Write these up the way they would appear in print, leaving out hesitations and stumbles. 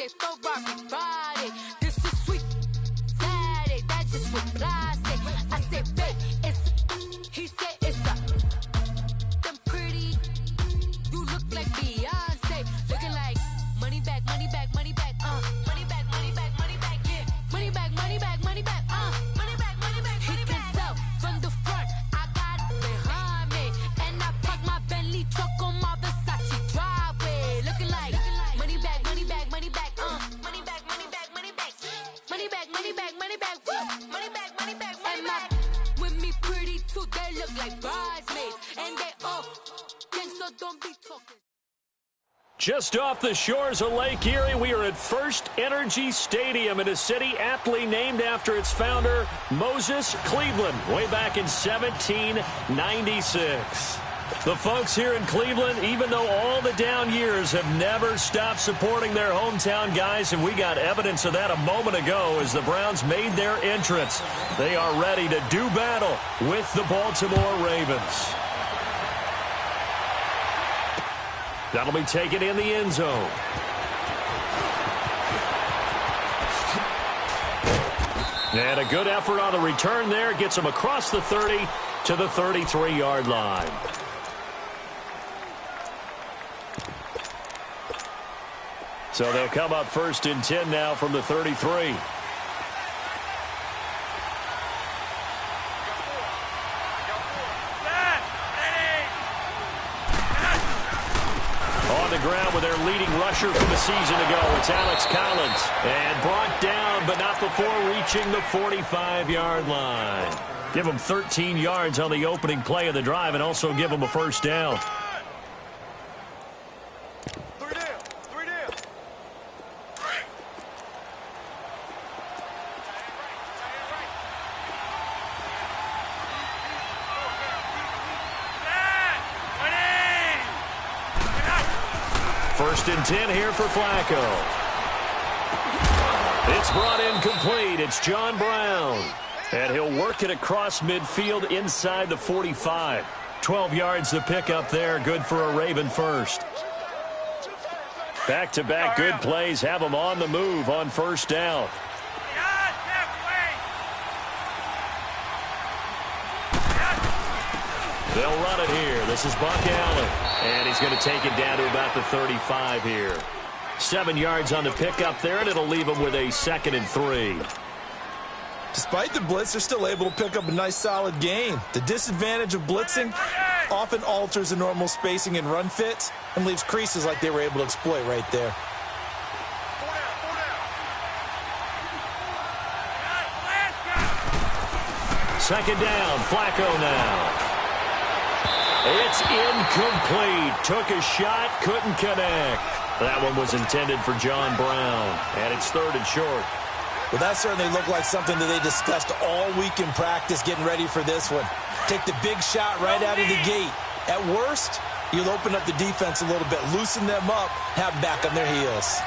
Monday, Ferrari, Friday. This is sweet Saturday. That's just what I say. I say, babe, it's. He said it's a. Them pretty. You look like Beyonce. Looking like money back, money back, money back. Money back, money back, money back. Yeah. Money back, money back, money back. Money back, money back, money back. He can tell from the front. I got it behind me, and I park my Bentley truck on my Versace driveway. Looking like money back, money back, money back. Money back, money back, money back. Money back, money back, money back. Money back, money back, money back. With me pretty too, they look like bridesmaids, and they all gang, so don't be talking. Just off the shores of Lake Erie, we are at First Energy Stadium in a city aptly named after its founder, Moses Cleveland, way back in 1796. The folks here in Cleveland, even though all the down years, have never stopped supporting their hometown guys, and we got evidence of that a moment ago as the Browns made their entrance. They are ready to do battle with the Baltimore Ravens. That'll be taken in the end zone. And a good effort on the return there. Gets him across the 30 to the 33-yard line. So they'll come up first and 10 now from the 33. Ground with their leading rusher from the season ago. It's Alex Collins. And brought down, but not before reaching the 45-yard line. Give them 13 yards on the opening play of the drive and also give them a first down. First and 10 here for Flacco. It's brought in complete. It's John Brown. And he'll work it across midfield inside the 45. 12 yards to pick up there. Good for a Raven first. Back-to-back good plays have them on the move on first down. They'll run it here. This is Buck Allen. And he's going to take it down to about the 35 here. 7 yards on the pickup there, and it'll leave him with a 2nd and 3. Despite the blitz, they're still able to pick up a nice, solid gain. The disadvantage of blitzing often alters the normal spacing and run fits and leaves creases like they were able to exploit right there. Second down, Flacco now. It's incomplete. Took a shot, couldn't connect. That one was intended for John Brown, and it's 3rd and short. Well, that certainly looked like something that they discussed all week in practice, getting ready for this one. Take the big shot right out of the gate. At worst, you'll open up the defense a little bit, loosen them up, have them back on their heels.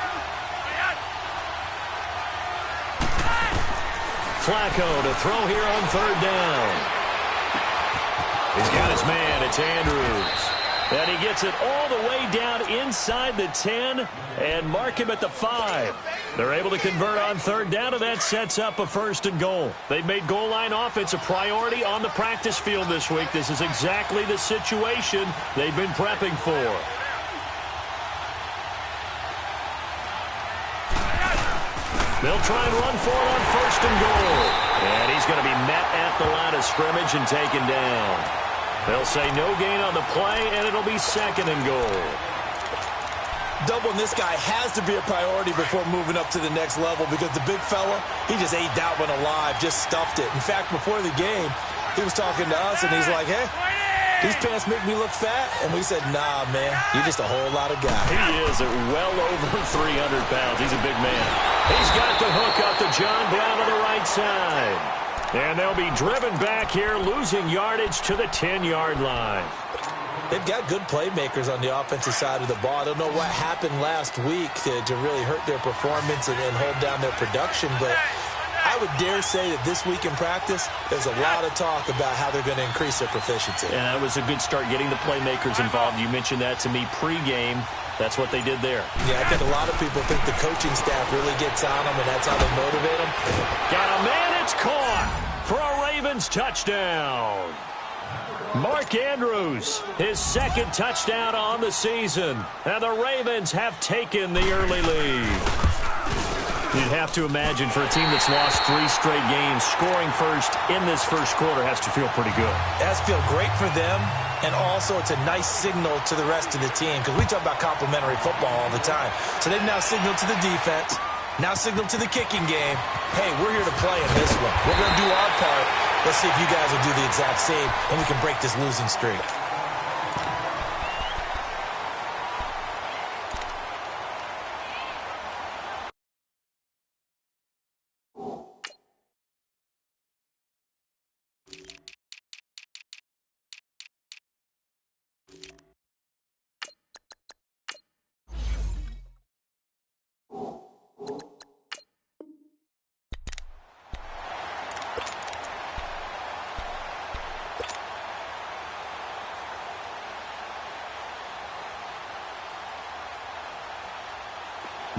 Flacco to throw here on 3rd down. He's got his man. It's Andrews. And he gets it all the way down inside the 10 and mark him at the 5. They're able to convert on 3rd down, and that sets up a 1st and goal. They've made goal line offense a priority on the practice field this week. This is exactly the situation they've been prepping for. They'll try and run for it on 1st and goal. And he's going to be met at the line of scrimmage and taken down. They'll say no gain on the play, and it'll be 2nd and goal. Doubling this guy has to be a priority before moving up to the next level because the big fella, he just ate that one alive, just stuffed it. In fact, before the game, he was talking to us, and he's like, hey, these pants make me look fat. And we said, nah, man, you're just a whole lot of guy. He is at well over 300 pounds. He's a big man. He's got the hook up to John Brown on the right side. And they'll be driven back here, losing yardage to the 10-yard line. They've got good playmakers on the offensive side of the ball. I don't know what happened last week to really hurt their performance and hold down their production, but I would dare say that this week in practice, there's a lot of talk about how they're going to increase their proficiency. And that was a good start, getting the playmakers involved. You mentioned that to me pregame. That's what they did there. Yeah, I think a lot of people think the coaching staff really gets on them, and that's how they motivate them. Got a man, it's caught for a Ravens touchdown. Mark Andrews, his second touchdown on the season. And the Ravens have taken the early lead. You'd have to imagine for a team that's lost 3 straight games, scoring first in this first quarter has to feel pretty good. It has to feel great for them, and also it's a nice signal to the rest of the team, because we talk about complimentary football all the time. So they've now signaled to the defense, now signaled to the kicking game, hey, we're here to play in this one. We're going to do our part. Let's see if you guys will do the exact same, and we can break this losing streak.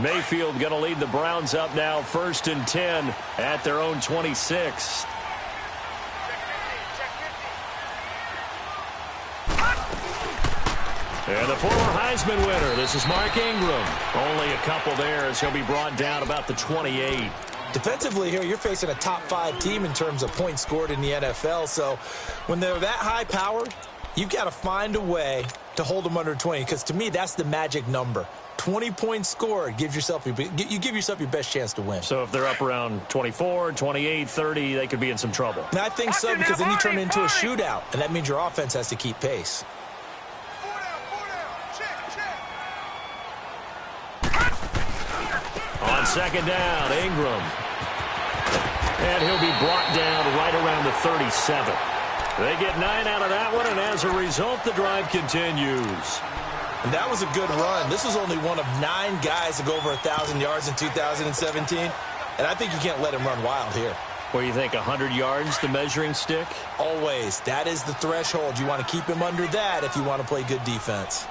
Mayfield going to lead the Browns up now, 1st and 10 at their own 26. And the former Heisman winner, this is Mark Ingram. Only a couple there as he'll be brought down about the 28. Defensively here, you're facing a top-5 team in terms of points scored in the NFL. So when they're that high-powered, you've got to find a way to hold them under 20, because to me, that's the magic number. 20 points scored, you give yourself your best chance to win. So if they're up around 24, 28, 30, they could be in some trouble. And I think so, because then you turn it into a shootout, and that means your offense has to keep pace. On 2nd down, Ingram. And he'll be brought down right around the 37. They get 9 out of that one, and as a result, the drive continues. And that was a good run. This was only one of 9 guys to go over 1,000 yards in 2017. And I think you can't let him run wild here. What do you think, 100 yards, the measuring stick? Always. That is the threshold. You want to keep him under that if you want to play good defense.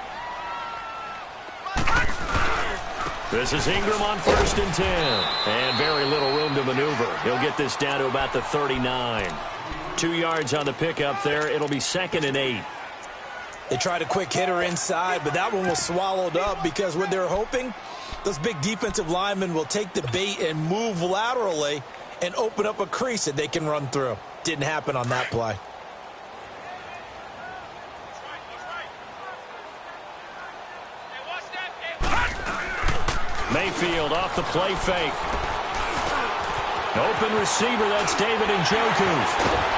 This is Ingram on 1st and 10. And very little room to maneuver. He'll get this down to about the 39. 2 yards on the pickup there. It'll be 2nd and 8. They tried a quick hitter inside, but that one was swallowed up, because what they're hoping, those big defensive linemen will take the bait and move laterally and open up a crease that they can run through. Didn't happen on that play. Mayfield off the play fake. Open receiver, that's David Njoku.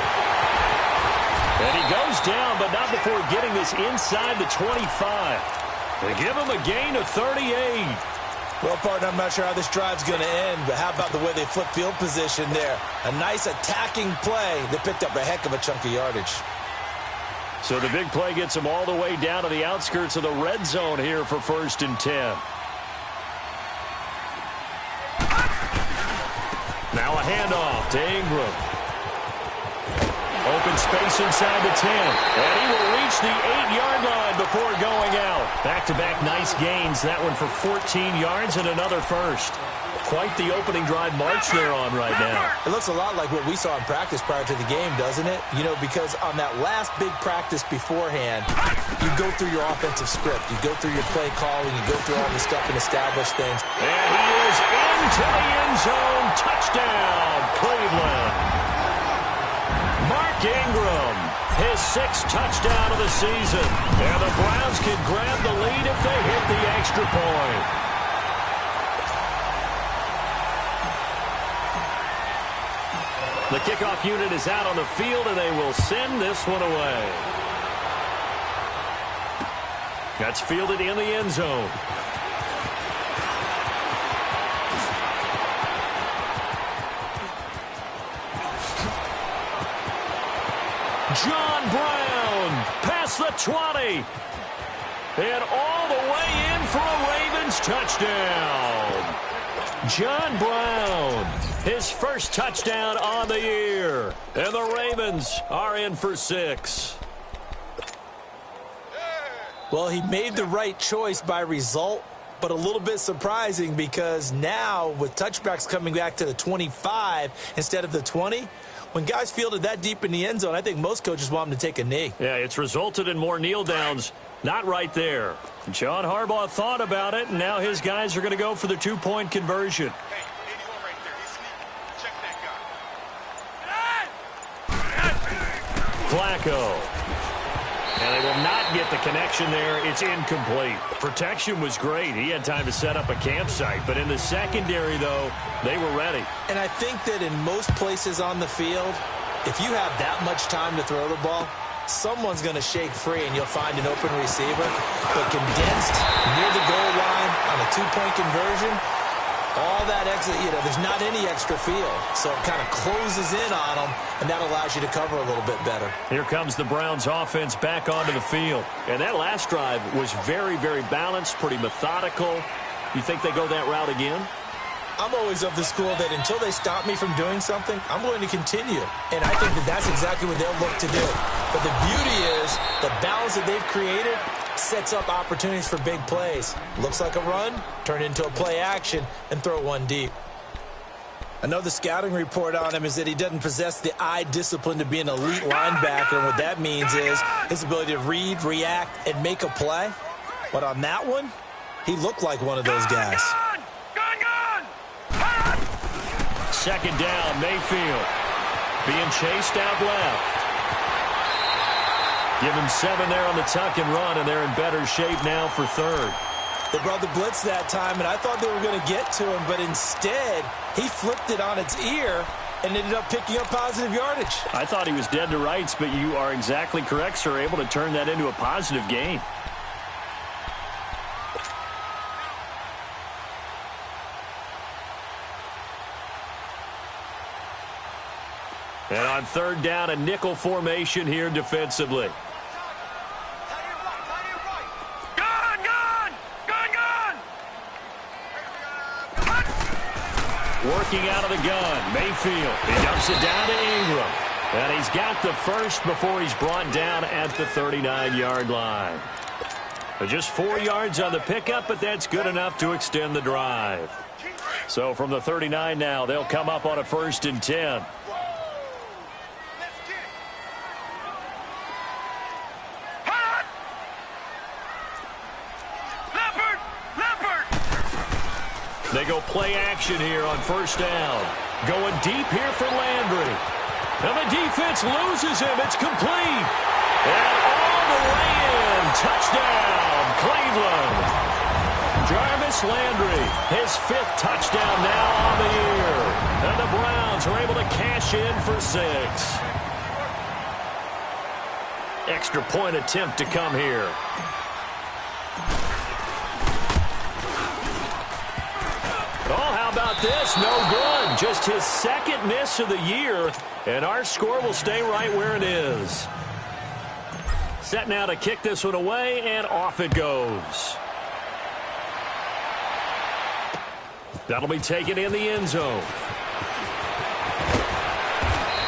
And he goes down, but not before getting this inside the 25. They give him a gain of 38. Well, partner, I'm not sure how this drive's going to end, but how about the way they flip field position there? A nice attacking play that picked up a heck of a chunk of yardage. So the big play gets them all the way down to the outskirts of the red zone here for 1st and 10. Now a handoff to Ingram. Open space inside the 10. And he will reach the 8-yard line before going out. Back-to-back nice gains. That one for 14 yards and another first. Quite the opening drive march they're on right now. It looks a lot like what we saw in practice prior to the game, doesn't it? You know, because on that last big practice beforehand, you go through your offensive script. You go through your play calling. You go through all the stuff and establish things. And he is into the end zone. Touchdown, Cleveland. Mark Ingram, his 6th touchdown of the season. And the Browns can grab the lead if they hit the extra point. The kickoff unit is out on the field, and they will send this one away. That's fielded in the end zone. John Brown past the 20. And all the way in for a Ravens touchdown. John Brown, his first touchdown on the year. And the Ravens are in for 6. Well, he made the right choice by result, but a little bit surprising because now with touchbacks coming back to the 25 instead of the 20, when guys fielded that deep in the end zone, I think most coaches want them to take a knee. Yeah, it's resulted in more kneel downs. Not right there. John Harbaugh thought about it, and now his guys are going to go for the 2-point conversion. Hey, anyone right there. He's sneaky. Check that guy. Flacco. And they will not get the connection there. It's incomplete. Protection was great. He had time to set up a campsite. But in the secondary, though, they were ready. And I think that in most places on the field, if you have that much time to throw the ball, someone's going to shake free and you'll find an open receiver. But condensed near the goal line on a 2-point conversion, all that extra, there's not any extra field. So it kind of closes in on them, and that allows you to cover a little bit better. Here comes the Browns offense back onto the field. And that last drive was very, very balanced, pretty methodical. You think they go that route again? I'm always of the school that until they stop me from doing something, I'm going to continue. And I think that that's exactly what they'll look to do. But the beauty is the balance that they've created sets up opportunities for big plays. Looks like a run, turn into a play action, and throw one deep. Another scouting report on him is that he doesn't possess the eye discipline to be an elite linebacker. And what that means is his ability to read, react, and make a play. But on that one, he looked like one of those guys. Second down, Mayfield being chased out left. Give him 7 there on the tuck and run, and they're in better shape now for third. They brought the blitz that time, and I thought they were going to get to him, but instead he flipped it on its ear and ended up picking up positive yardage. I thought he was dead to rights, but you are exactly correct, sir, able to turn that into a positive gain. And on third down, a nickel formation here defensively. Working out of the gun, Mayfield. He dumps it down to Ingram. And he's got the first before he's brought down at the 39-yard line. Just 4 yards on the pickup, but that's good enough to extend the drive. So from the 39 now, they'll come up on a 1st and 10. They go play action here on 1st down. Going deep here for Landry. And the defense loses him. It's complete. And all the way in. Touchdown, Cleveland. Jarvis Landry, his 5th touchdown now on the year. And the Browns are able to cash in for 6. Extra point attempt to come here. Oh, how about this? No good. Just his 2nd miss of the year, and our score will stay right where it is. Set now to kick this one away, and off it goes. That'll be taken in the end zone.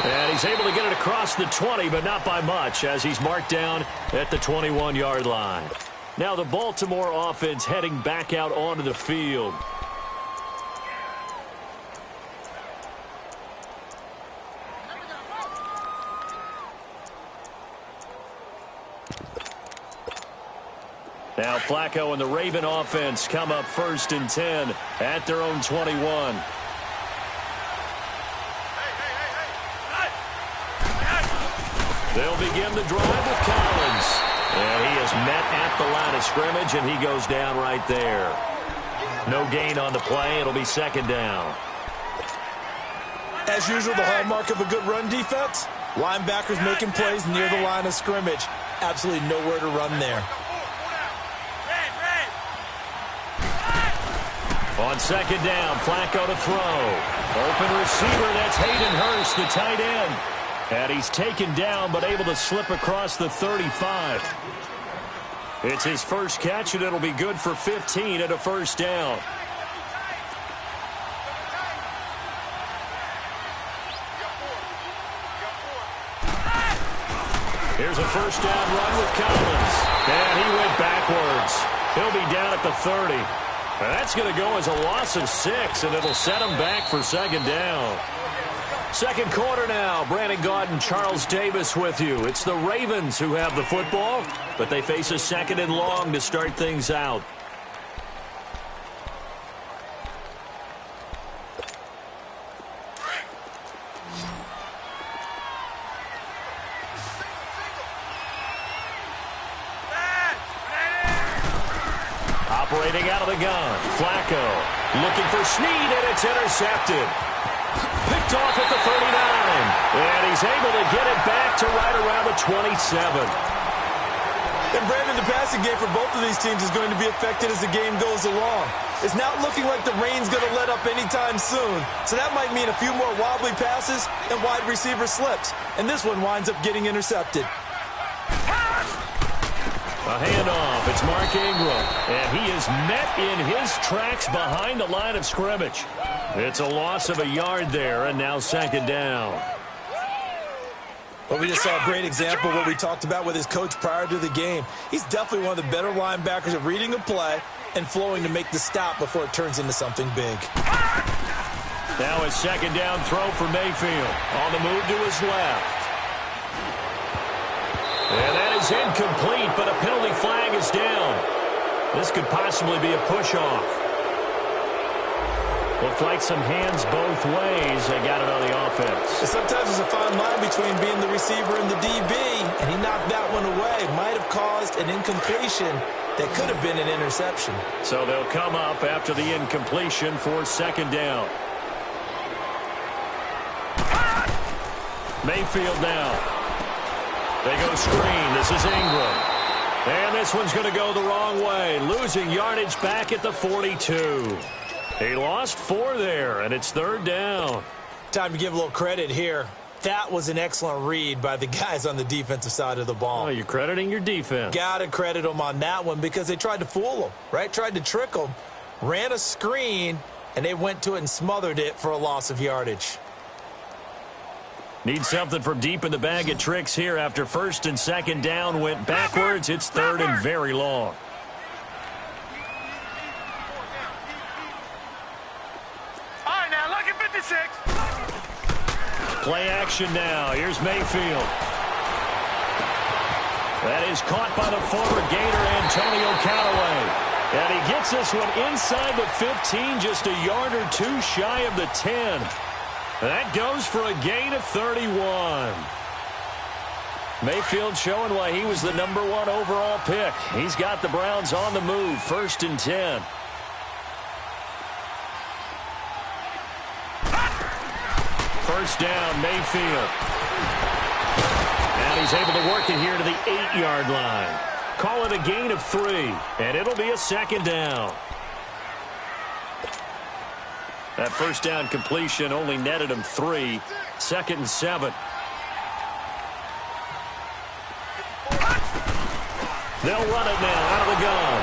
And he's able to get it across the 20, but not by much, as he's marked down at the 21-yard line. Now the Baltimore offense heading back out onto the field. Now Flacco and the Raven offense come up 1st and 10 at their own 21. They'll begin the drive with Collins. And he is met at the line of scrimmage, and he goes down right there. No gain on the play. It'll be 2nd down. As usual, the hallmark of a good run defense, linebackers making plays near the line of scrimmage. Absolutely nowhere to run there. On 2nd down, Flacco to throw. Open receiver, that's Hayden Hurst, the tight end. And he's taken down, but able to slip across the 35. It's his first catch, and it'll be good for 15 at a 1st down. Here's a first down run with Collins. And he went backwards. He'll be down at the 30. And that's going to go as a loss of 6, and it'll set him back for second down. Second quarter now. Brandon Gaudin, Charles Davis with you. It's the Ravens who have the football, but they face a second and long to start things out. Operating out of the gun. Flacco looking for Snead, and it's intercepted. Picked off at the 39. And he's able to get it back to right around the 27. And Brandon, the passing game for both of these teams is going to be affected as the game goes along. It's not looking like the rain's going to let up anytime soon. So that might mean a few more wobbly passes and wide receiver slips. And this one winds up getting intercepted. A handoff. It's Mark Ingram. And he is met in his tracks behind the line of scrimmage. It's a loss of a yard there, and now second down. Well, we just saw a great example of what we talked about with his coach prior to the game. He's definitely one of the better linebackers at reading a play and flowing to make the stop before it turns into something big. Now a second down throw for Mayfield. On the move to his left. And that is incomplete, but a penalty flag is down. This could possibly be a push-off. Looked like some hands both ways. They got it on the offense. Sometimes there's a fine line between being the receiver and the DB, and he knocked that one away. Might have caused an incompletion that could have been an interception. So they'll come up after the incompletion for second down. Mayfield now. They go screen. This is Ingram. And this one's going to go the wrong way. Losing yardage back at the 42. He lost 4 there, and it's third down. Time to give a little credit here. That was an excellent read by the guys on the defensive side of the ball. Oh, you're crediting your defense. Got to credit them on that one because they tried to fool them, right? Tried to trick them. Ran a screen, and they went to it and smothered it for a loss of yardage. Need something from deep in the bag of tricks here after first and second down went backwards. It's third and very long. All right, now look at 56. Play action now. Here's Mayfield. That is caught by the former Gator, Antonio Callaway. And he gets this one inside the 15, just a yard or two shy of the 10. That goes for a gain of 31. Mayfield showing why he was the #1 overall pick. He's got the Browns on the move, 1st and 10. First down, Mayfield. And he's able to work it here to the 8-yard line. Call it a gain of 3, and it'll be a second down. That first down completion only netted him 3. 2nd and 7. They'll run it now out of the gun.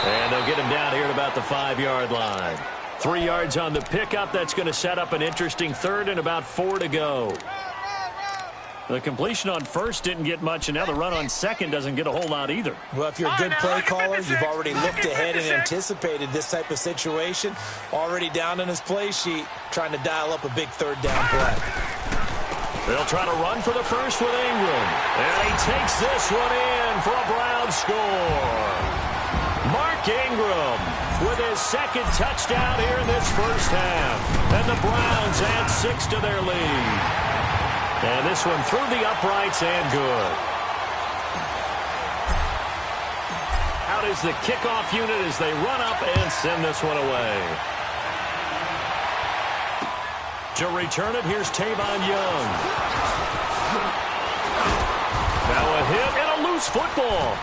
And they'll get him down here at about the 5-yard line. 3 yards on the pickup. That's going to set up an interesting third and about 4 to go. The completion on first didn't get much, and now the run on second doesn't get a whole lot either. Well, if you're a good play caller, you've already looked ahead and anticipated this type of situation. Already down in his play sheet, trying to dial up a big third down play. They'll try to run for the first with Ingram. And he takes this one in for a Brown score. Mark Ingram with his second touchdown here in this first half. And the Browns add 6 to their lead. And this one through the uprights and good. Out is the kickoff unit as they run up and send this one away. To return it, here's Tavon Young. Now a hit and a loose football.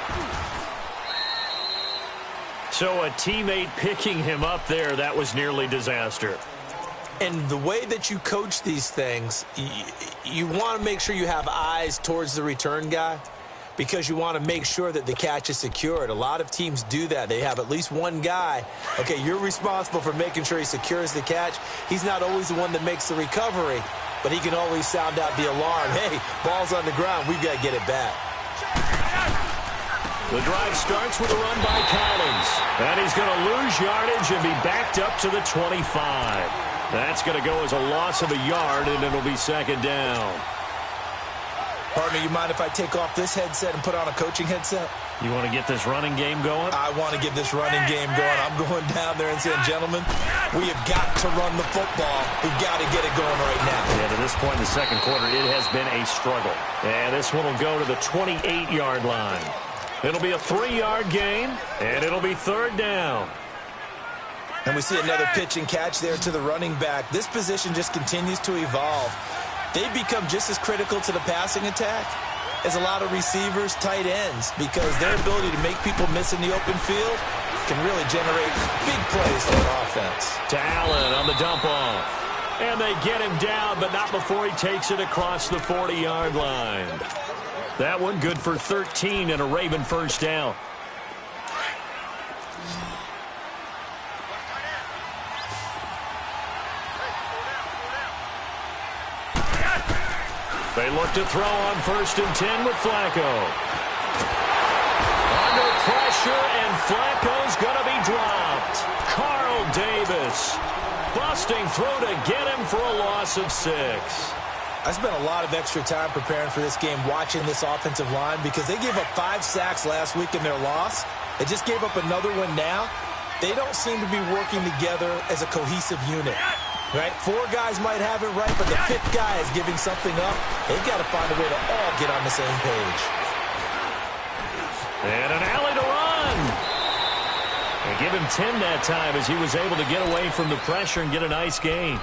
So a teammate picking him up there, that was nearly disaster. And the way that you coach these things, you want to make sure you have eyes towards the return guy because you want to make sure that the catch is secured. A lot of teams do that. They have at least one guy. Okay, you're responsible for making sure he secures the catch. He's not always the one that makes the recovery, but he can always sound out the alarm. Hey, ball's on the ground. We've got to get it back. The drive starts with a run by Collins. And he's going to lose yardage and be backed up to the 25. That's going to go as a loss of a yard, and it'll be second down. Partner, you mind if I take off this headset and put on a coaching headset? You want to get this running game going? I want to get this running game going. I'm going down there and saying, gentlemen, we have got to run the football. We've got to get it going right now. Yeah, to this point in the second quarter, it has been a struggle. And this one will go to the 28-yard line. It'll be a 3-yard gain, and it'll be third down. And we see another pitch and catch there to the running back. This position just continues to evolve. They become just as critical to the passing attack as a lot of receivers, tight ends, because their ability to make people miss in the open field can really generate big plays for an offense. To Allen on the dump off. And they get him down, but not before he takes it across the 40-yard line. That one good for 13 and a Raven first down. They look to throw on 1st and 10 with Flacco. Under pressure, and Flacco's going to be dropped. Carl Davis busting through to get him for a loss of 6. I spent a lot of extra time preparing for this game, watching this offensive line, because they gave up 5 sacks last week in their loss. They just gave up another one now. They don't seem to be working together as a cohesive unit. Right? 4 guys might have it right, but the 5th guy is giving something up. They've got to find a way to all get on the same page. And an alley to run. They give him 10 that time as he was able to get away from the pressure and get a nice gain.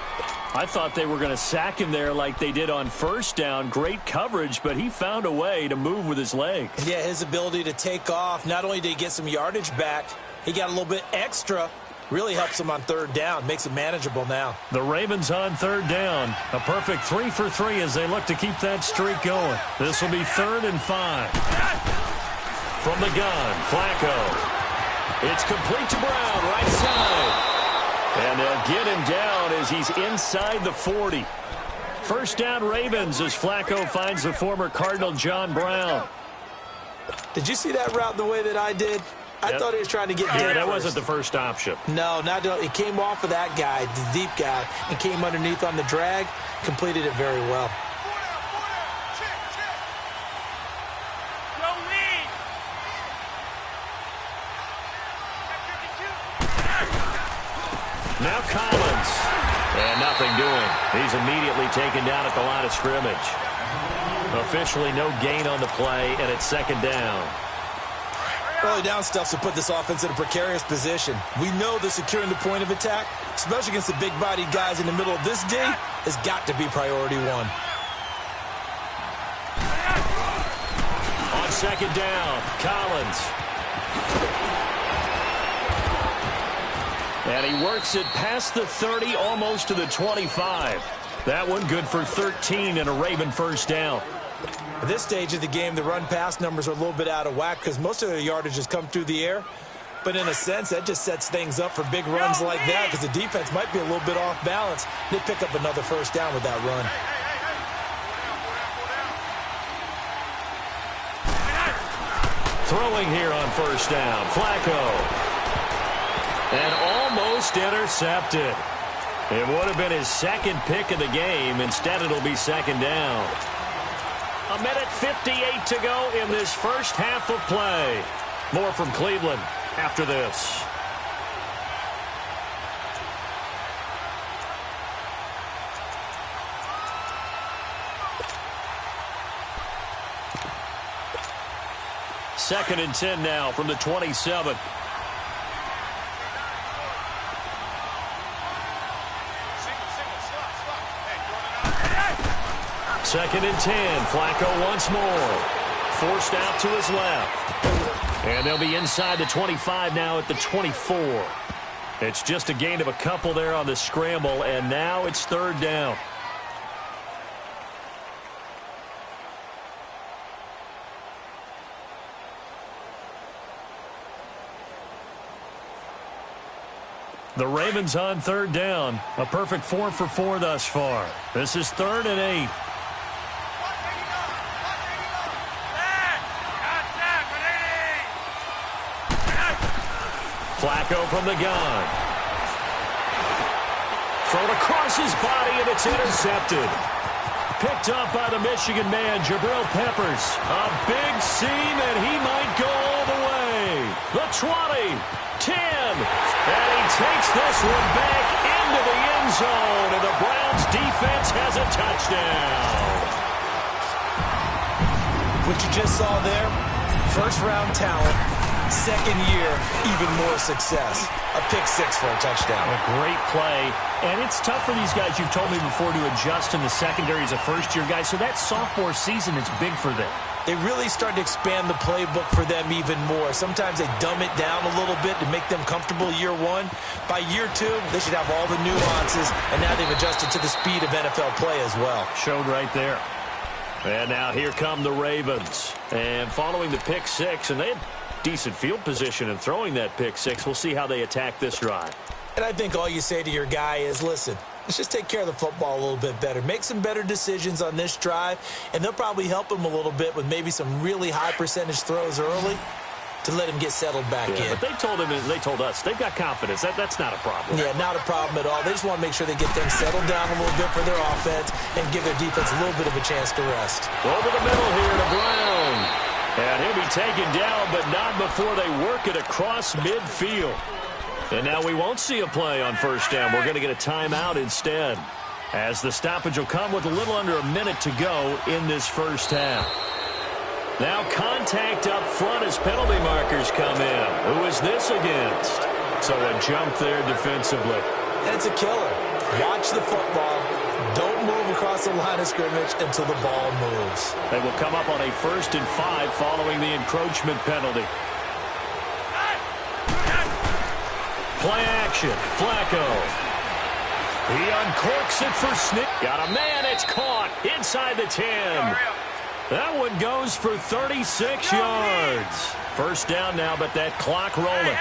I thought they were going to sack him there like they did on first down. Great coverage, but he found a way to move with his legs. Yeah, his ability to take off. Not only did he get some yardage back, he got a little bit extra. Really helps them on third down, makes it manageable now. The Ravens on third down. A perfect 3 for 3 as they look to keep that streak going. This will be 3rd and 5. From the gun, Flacco. It's complete to Brown, right side. And they'll get him down as he's inside the 40. First down Ravens as Flacco finds the former Cardinal John Brown. Did you see that route the way that I did? I thought he was trying to get Yeah, that first. wasn't the first option. No, he came off of that guy, the deep guy, and came underneath on the drag, completed it very well. Now Collins. And nothing doing. He's immediately taken down at the line of scrimmage. Officially no gain on the play, and it's second down. Early down stuff to put this offense in a precarious position. We know that securing the point of attack, especially against the big-bodied guys in the middle of this D, has got to be priority 1. On second down, Collins. And he works it past the 30, almost to the 25. That one good for 13 and a Raven first down. At this stage of the game, the run-pass numbers are a little bit out of whack because most of their yardage has come through the air. But in a sense, that just sets things up for big runs like that because the defense might be a little bit off balance. They pick up another first down with that run. Throwing here on first down, Flacco. And almost intercepted. It would have been his second pick of the game. Instead, it'll be second down. 1:58 to go in this first half of play. More from Cleveland after this. Second and 10 now from the 27. Second and 10. Flacco once more. Forced out to his left. And they'll be inside the 25 now at the 24. It's just a gain of a couple there on the scramble, and now it's third down. The Ravens on third down. A perfect 4 for 4 thus far. This is 3rd and 8. Flacco from the gun. Thrown across his body, and it's intercepted. Picked up by the Michigan man, Jabril Peppers. A big seam, and he might go all the way. The 20, 10, and he takes this one back into the end zone, and the Browns defense has a touchdown. What you just saw there, first-round talent, second year, even more success. A pick 6 for a touchdown. A great play. And it's tough for these guys, you've told me before, to adjust in the secondary as a first-year guy. So that sophomore season is big for them. They really start to expand the playbook for them even more. Sometimes they dumb it down a little bit to make them comfortable year one. By year 2, they should have all the nuances, and now they've adjusted to the speed of NFL play as well. Showed right there. And now here come the Ravens. And following the pick 6, and they had decent field position in throwing that pick 6. We'll see how they attack this drive. And I think all you say to your guy is, listen, let's just take care of the football a little bit better. Make some better decisions on this drive, and they'll probably help him a little bit with maybe some really high percentage throws early to let him get settled back in. But they told us, they've got confidence. That's not a problem. Yeah, not a problem at all. They just want to make sure they get things settled down a little bit for their offense and give their defense a little bit of a chance to rest. Over the middle here to Brown. And he'll be taken down, but not before they work it across midfield. And now we won't see a play on first down. We're going to get a timeout instead, as the stoppage will come with a little under a minute to go in this first half. Now contact up front as penalty markers come in. Who is this against? So a jump there defensively. And it's a killer. Watch the football. Don't move across the line of scrimmage until the ball moves. They will come up on a 1st and 5 following the encroachment penalty. Play action. Flacco. He uncorks it for Snip. Got a man. It's caught inside the 10. That one goes for 36 yards. First down now, but that clock rolling.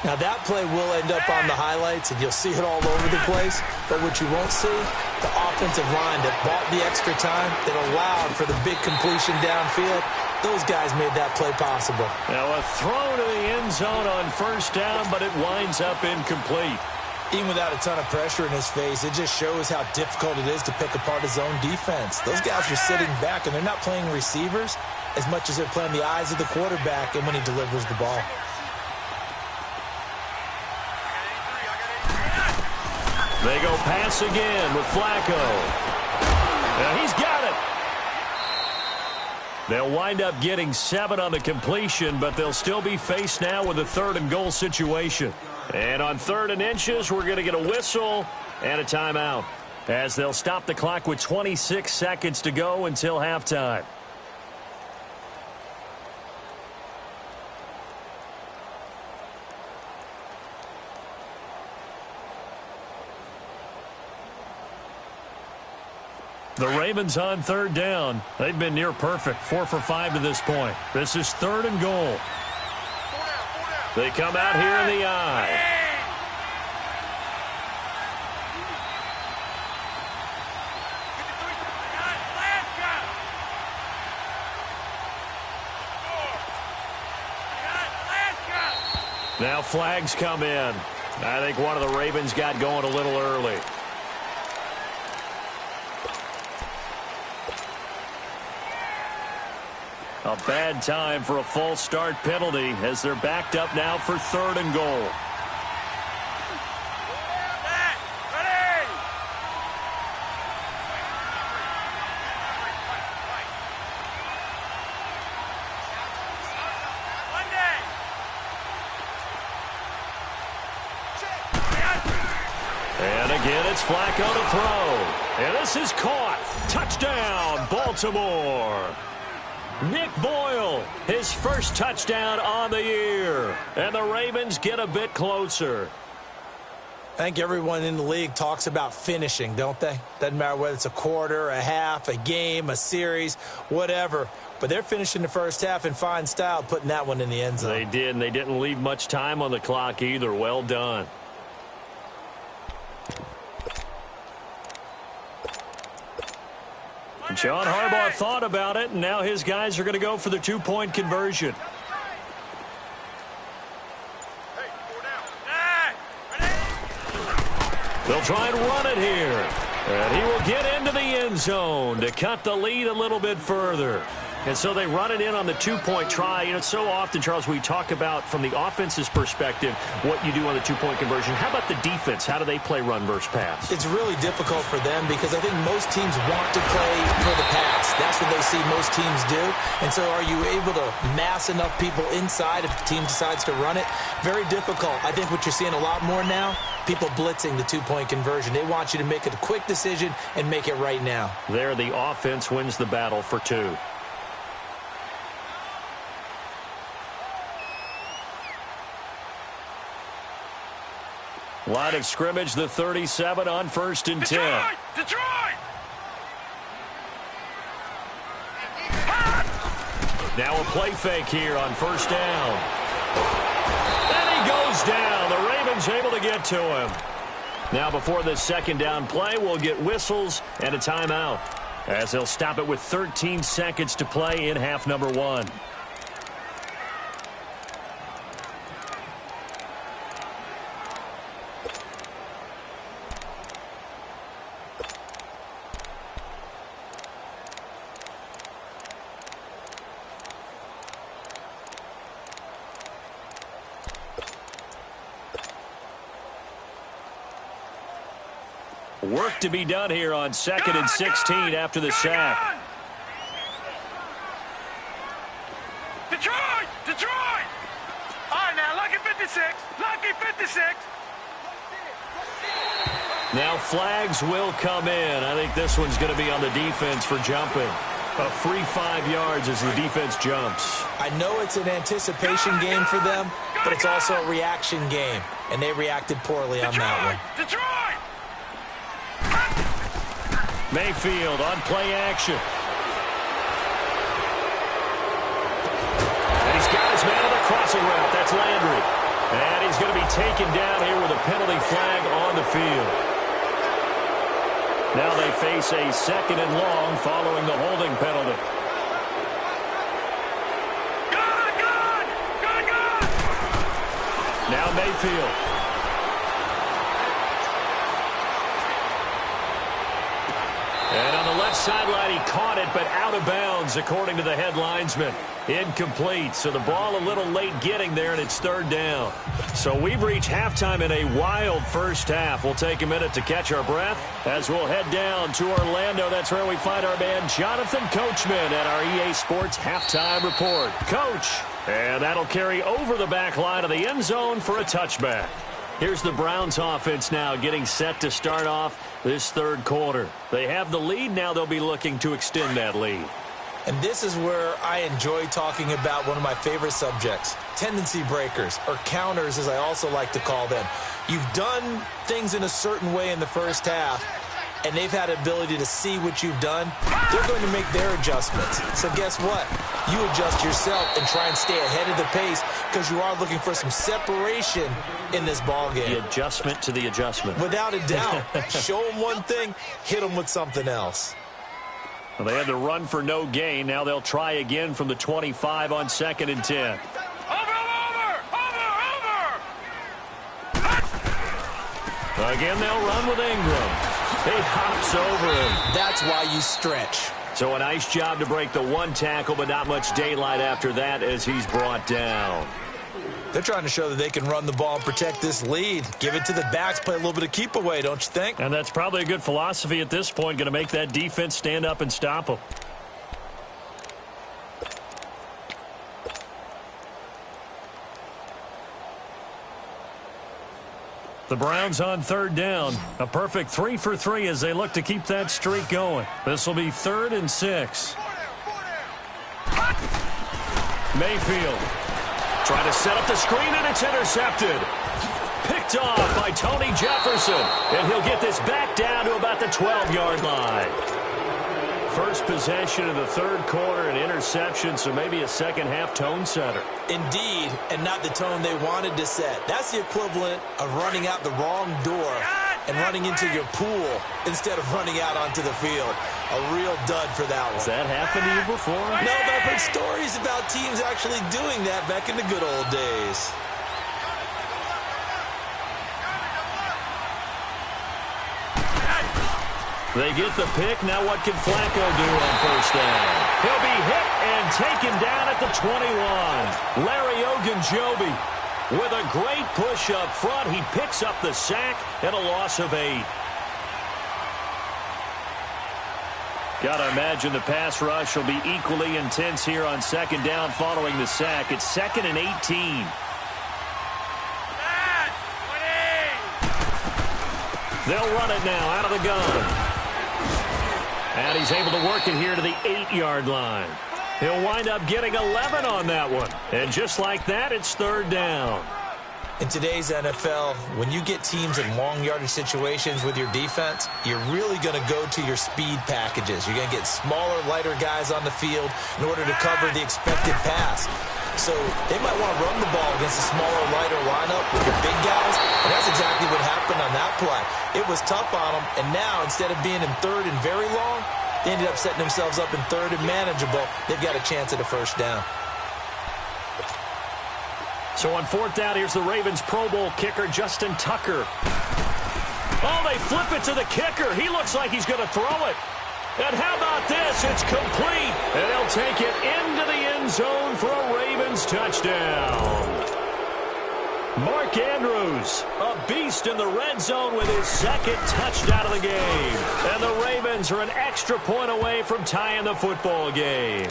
Now, that play will end up on the highlights, and you'll see it all over the place. But what you won't see, the offensive line that bought the extra time, that allowed for the big completion downfield, those guys made that play possible. Now, a throw to the end zone on first down, but it winds up incomplete. Even without a ton of pressure in his face, it just shows how difficult it is to pick apart his own defense. Those guys are sitting back, and they're not playing receivers as much as they're playing the eyes of the quarterback and when he delivers the ball. They go pass again with Flacco. Now he's got it. They'll wind up getting 7 on the completion, but they'll still be faced now with a 3rd and goal situation. And on 3rd and inches, we're going to get a whistle and a timeout, as they'll stop the clock with 26 seconds to go until halftime. The Ravens on 3rd down. They've been near perfect, 4 for 5 to this point. This is 3rd and goal. They come out here in the eye. Now flags come in. I think one of the Ravens got going a little early. A bad time for a false start penalty as they're backed up now for 3rd and goal. And again, it's Flacco to throw. And this is caught. Touchdown, Baltimore. Nick Boyle, his first touchdown on the year. And the Ravens get a bit closer. I think everyone in the league talks about finishing, don't they? Doesn't matter whether it's a quarter, a half, a game, a series, whatever. But they're finishing the first half in fine style, putting that one in the end zone. They did, and they didn't leave much time on the clock either. Well done. John Harbaugh thought about it, and now his guys are going to go for the two-point conversion. They'll try and run it here. And he will get into the end zone to cut the lead a little bit further. And so they run it in on the two-point try. You know, so often, Charles, we talk about from the offense's perspective what you do on the two-point conversion. How about the defense? How do they play run versus pass? It's really difficult for them because I think most teams want to play for the pass. That's what they see most teams do. And so are you able to mass enough people inside if the team decides to run it? Very difficult. I think what you're seeing a lot more now, people blitzing the two-point conversion. They want you to make a quick decision and make it right now. There, the offense wins the battle for two. Line of scrimmage, the 37 on 1st and 10. Detroit! Now a play fake here on 1st down. And he goes down. The Ravens able to get to him. Now before this 2nd down play, we'll get whistles and a timeout, as they'll stop it with 13 seconds to play in half number 1. Work to be done here on 2nd and 16 after the sack. Detroit! Detroit! All right, now, lucky 56. Lucky 56. Now flags will come in. I think this one's going to be on the defense for jumping. A free 5 yards as the defense jumps. I know it's an anticipation game for them, but it's also a reaction game, and they reacted poorly on that one. Detroit! Mayfield on play action. And he's got his man on the crossing route. That's Landry. And he's going to be taken down here with a penalty flag on the field. Now they face a 2nd and long following the holding penalty. Good! Now Mayfield. And on the left sideline, he caught it, but out of bounds, according to the head linesman. Incomplete, so the ball a little late getting there, and it's 3rd down. So we've reached halftime in a wild first half. We'll take a minute to catch our breath as we'll head down to Orlando. That's where we find our man Jonathan Coachman at our EA Sports Halftime Report. Coach, and that'll carry over the back line of the end zone for a touchback. Here's the Browns offense now getting set to start off this 3rd quarter. They have the lead. Now they'll be looking to extend that lead. And this is where I enjoy talking about one of my favorite subjects, tendency breakers, or counters as I also like to call them. You've done things in a certain way in the first half, and they've had the ability to see what you've done. They're going to make their adjustments. So guess what? You adjust yourself and try and stay ahead of the pace because you are looking for some separation in this ball game. The adjustment to the adjustment. Without a doubt. Show them one thing, hit them with something else. Well, they had to run for no gain. Now they'll try again from the 25 on 2nd and 10. Over! Again, they'll run with Ingram. He hops over him. That's why you stretch. So a nice job to break the 1 tackle, but not much daylight after that as he's brought down. They're trying to show that they can run the ball and protect this lead. Give it to the backs, play a little bit of keep away, don't you think? And that's probably a good philosophy at this point, going to make that defense stand up and stop them. The Browns on 3rd down. A perfect 3 for 3 as they look to keep that streak going. This will be 3rd and 6. Mayfield trying to set up the screen, and it's intercepted. Picked picked off by Tony Jefferson. And he'll get this back down to about the 12-yard line. First possession of the third quarter, an interception, so maybe a second-half tone setter. Indeed, and not the tone they wanted to set. That's the equivalent of running out the wrong door and running into your pool instead of running out onto the field. A real dud for that one. Has that happened to you before? No, but I've heard stories about teams actually doing that back in the good old days. They get the pick. Now what can Flacco do on first down? He'll be hit and taken down at the 21. Larry Ogunjobi with a great push up front. He picks up the sack and a loss of 8. Got to imagine the pass rush will be equally intense here on second down following the sack. It's 2nd and 18. They'll run it now out of the gun. And he's able to work it here to the 8-yard line. He'll wind up getting 11 on that one. And just like that, it's third down. In today's NFL, when you get teams in long yardage situations with your defense, you're really going to go to your speed packages. You're going to get smaller, lighter guys on the field in order to cover the expected pass. So they might want to run the ball against a smaller, lighter lineup with your big guys, and that's exactly what happened on that play. It was tough on them, and now instead of being in third and very long, they ended up setting themselves up in third and manageable. They've got a chance at a first down. So on fourth down, here's the Ravens Pro Bowl kicker, Justin Tucker. Oh, they flip it to the kicker. He looks like he's going to throw it. And how about this? It's complete. And they'll take it into the end zone for a Ravens touchdown. Mark Andrews, a beast in the red zone with his second touchdown of the game. And the Ravens are an extra point away from tying the football game.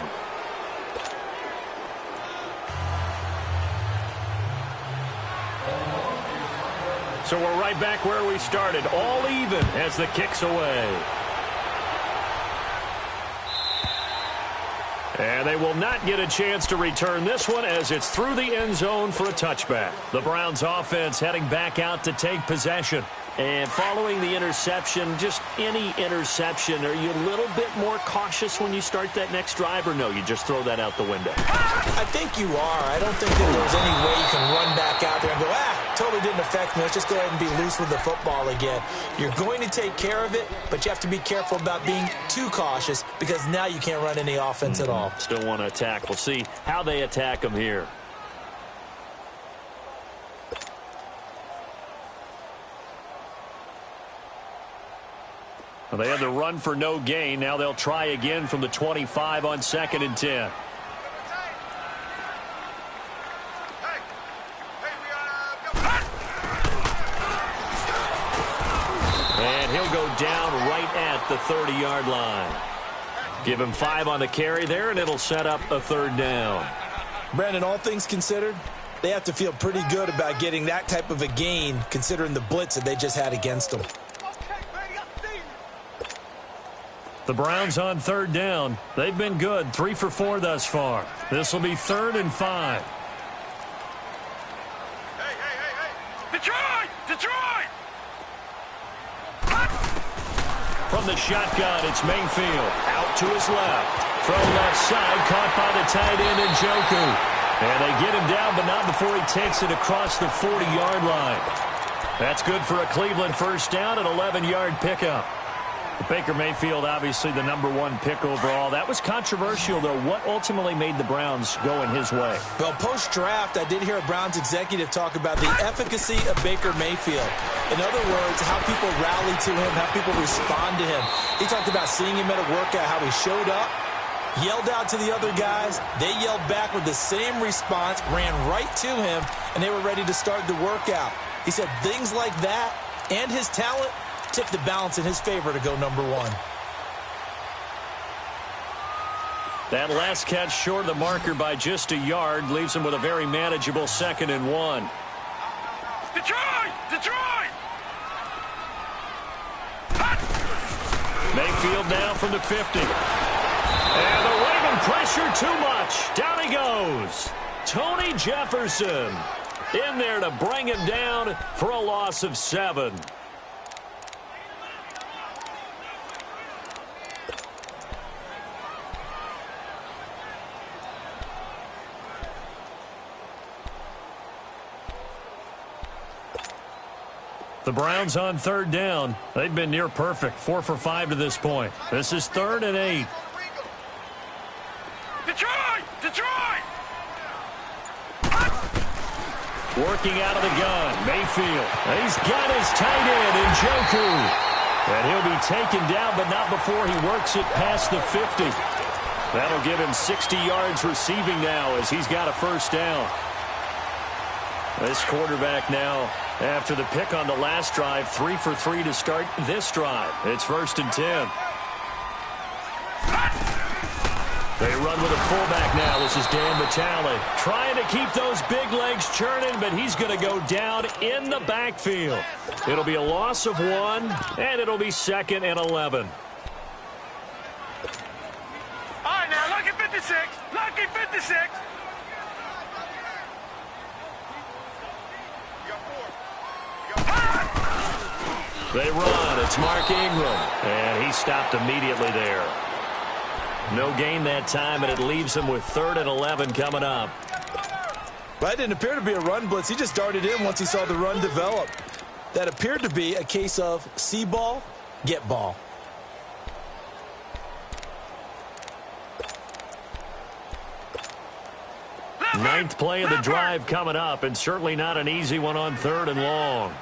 So we're right back where we started, all even as the kick's away. And they will not get a chance to return this one as it's through the end zone for a touchback. The Browns offense heading back out to take possession. And following the interception, just any interception, are you a little bit more cautious when you start that next drive, or no, you just throw that out the window? I think you are. I don't think that there's any way you can run back out there and go, totally didn't affect me. Let's just go ahead and be loose with the football again. You're going to take care of it, but you have to be careful about being too cautious because now you can't run any offense at all. Still want to attack. We'll see how they attack them here. Well, they had the run for no gain. Now they'll try again from the 25 on 2nd and 10. And he'll go down right at the 30-yard line. Give him 5 on the carry there, and it'll set up a third down. Brandon, all things considered, they have to feel pretty good about getting that type of a gain considering the blitz that they just had against them. The Browns on third down. They've been good, 3 for 4 thus far. This will be 3rd and 5. Detroit! Detroit! From the shotgun, it's Mayfield. Out to his left. From left side, caught by the tight end, Njoku. And they get him down, but not before he takes it across the 40-yard line. That's good for a Cleveland first down, an 11-yard pickup. Baker Mayfield, obviously the #1 pick overall. That was controversial, though. What ultimately made the Browns go in his way? Well, post-draft, I did hear a Browns executive talk about the efficacy of Baker Mayfield. In other words, how people rally to him, how people respond to him. He talked about seeing him at a workout, how he showed up, yelled out to the other guys. They yelled back with the same response, ran right to him, and they were ready to start the workout. He said things like that and his talent tipped the balance in his favor to go #1. That last catch short of the marker by just a yard leaves him with a very manageable 2nd and 1. Detroit! Detroit! Mayfield now from the 50. And the Raven pressure too much. Down he goes. Tony Jefferson. in there to bring him down for a loss of 7. The Browns on 3rd down. They've been near perfect, 4 for 5 to this point. This is 3rd and 8. Detroit! Detroit! Working out of the gun, Mayfield. He's got his tight end in Njoku. And he'll be taken down, but not before he works it past the 50. That'll give him 60 yards receiving now as he's got a 1st down. This quarterback now, after the pick on the last drive, 3 for 3 to start this drive. It's 1st and 10. They run with a fullback now. This is Dan Vitale. Trying to keep those big legs churning, but he's going to go down in the backfield. It'll be a loss of 1, and it'll be 2nd and 11. All right, now, lucky 56. Lucky 56. They run. It's Mark Ingram. And he stopped immediately there. No gain that time, and it leaves him with 3rd and 11 coming up. That didn't appear to be a run blitz. He just darted in once he saw the run develop. That appeared to be a case of see ball, get ball. Ninth play of the drive coming up, and certainly not an easy one on 3rd and long.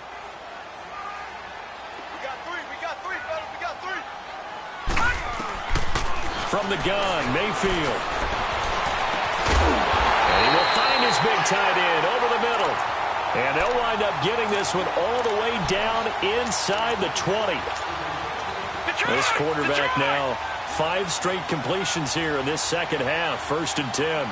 From the gun, Mayfield. And he will find his big tight end over the middle. And they'll wind up getting this one all the way down inside the 20. This quarterback now, 5 straight completions here in this second half, 1st and 10.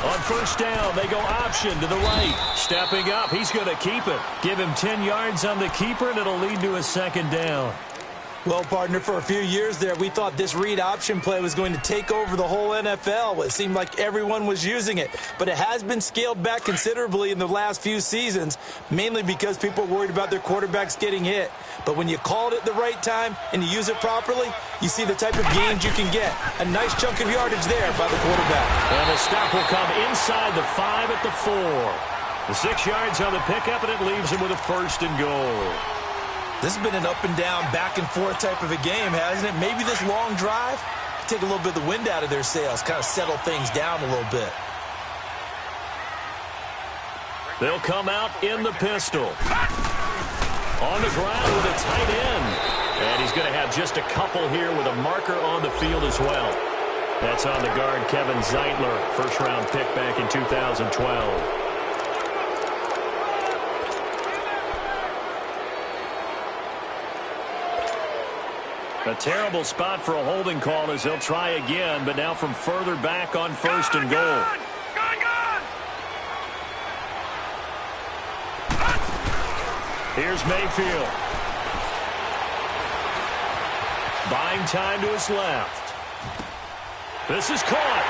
On 1st down, they go option to the right. Stepping up, he's going to keep it. Give him 10 yards on the keeper, and it'll lead to a 2nd down. Well, partner, for a few years there, we thought this read option play was going to take over the whole NFL. It seemed like everyone was using it. But it has been scaled back considerably in the last few seasons, mainly because people are worried about their quarterbacks getting hit. But when you call it at the right time and you use it properly, you see the type of gains you can get. A nice chunk of yardage there by the quarterback. And the stop will come inside the 5 at the 4. The 6 yards on the pickup, and it leaves him with a 1st and goal. This has been an up-and-down, back-and-forth type of a game, hasn't it? Maybe this long drive take a little bit of the wind out of their sails, kind of settle things down a little bit. They'll come out in the pistol. On the ground with a tight end. And he's going to have just a couple here with a marker on the field as well. That's on the guard, Kevin Zeitler, 1st-round pick back in 2012. A terrible spot for a holding call as they'll try again, but now from further back on 1st and goal. Here's Mayfield. Buying time to his left. This is caught.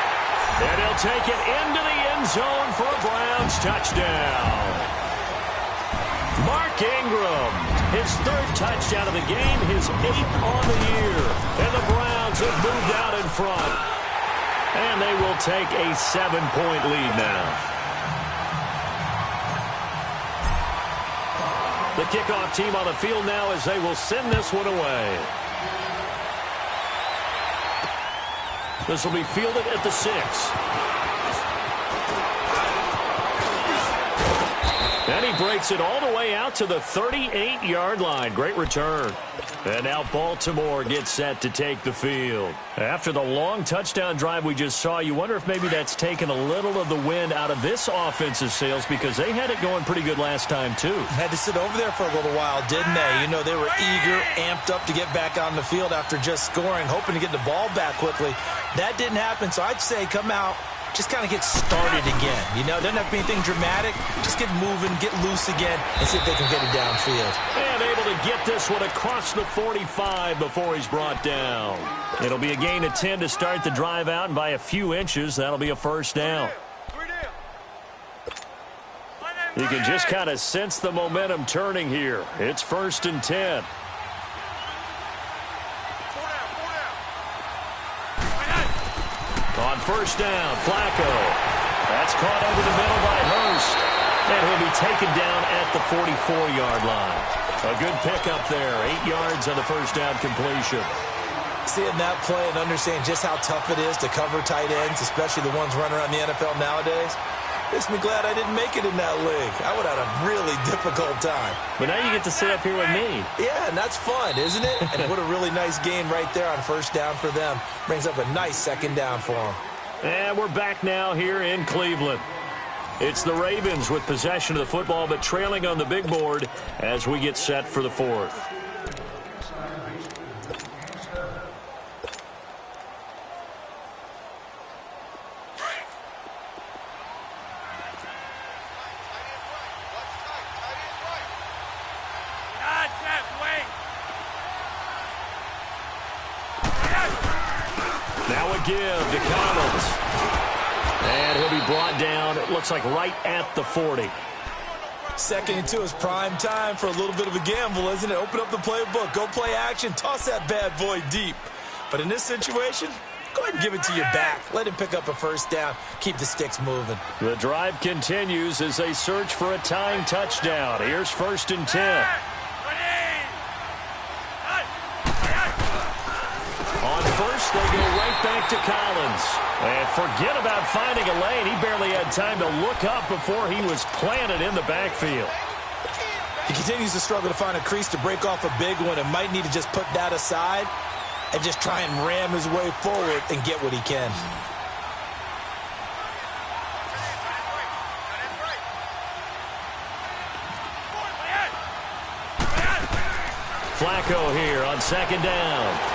And he'll take it into the end zone for a Browns touchdown. Mark Ingram. His 3rd touchdown of the game, his 8th on the year. And the Browns have moved out in front. And they will take a 7-point lead now. The kickoff team on the field now as they will send this one away. This will be fielded at the 6. And he breaks it all the way out to the 38-yard line. Great return. And now Baltimore gets set to take the field. After the long touchdown drive we just saw, you wonder if maybe that's taken a little of the wind out of this offensive sails because they had it going pretty good last time, too. Had to sit over there for a little while, didn't they? You know, they were eager, amped up to get back on the field after just scoring, hoping to get the ball back quickly. That didn't happen, so I'd say come out, just kind of get started again. You know, doesn't have to be anything dramatic. Just get moving, get loose again, and see if they can get it downfield. And able to get this one across the 45 before he's brought down. It'll be a gain of 10 to start the drive out, and by a few inches, that'll be a first down. You can just kind of sense the momentum turning here. It's 1st and 10. On 1st down, Flacco. That's caught over the middle by Hurst. And he'll be taken down at the 44-yard line. A good pickup there. 8 yards on the 1st down completion. Seeing that play and understanding just how tough it is to cover tight ends, especially the ones running around the NFL nowadays, makes me glad I didn't make it in that league. I would have had a really difficult time. But now you get to sit up here with me. Yeah, and that's fun, isn't it? And what a really nice game right there on 1st down for them. Brings up a nice 2nd down for them. And we're back now here in Cleveland. It's the Ravens with possession of the football, but trailing on the big board as we get set for the 4th. Now a give to Collins. And he'll be brought down, it looks like right at the 40. 2nd and 2 is prime time for a little bit of a gamble, isn't it? Open up the playbook, go play action, toss that bad boy deep. But in this situation, go ahead and give it to your back. Let him pick up a 1st down, keep the sticks moving. The drive continues as they search for a tying touchdown. Here's 1st and 10. On 1st, they go right back to Collins. And forget about finding a lane. He barely had time to look up before he was planted in the backfield. He continues to struggle to find a crease to break off a big one and might need to just put that aside and just try and ram his way forward and get what he can. Flacco here on 2nd down.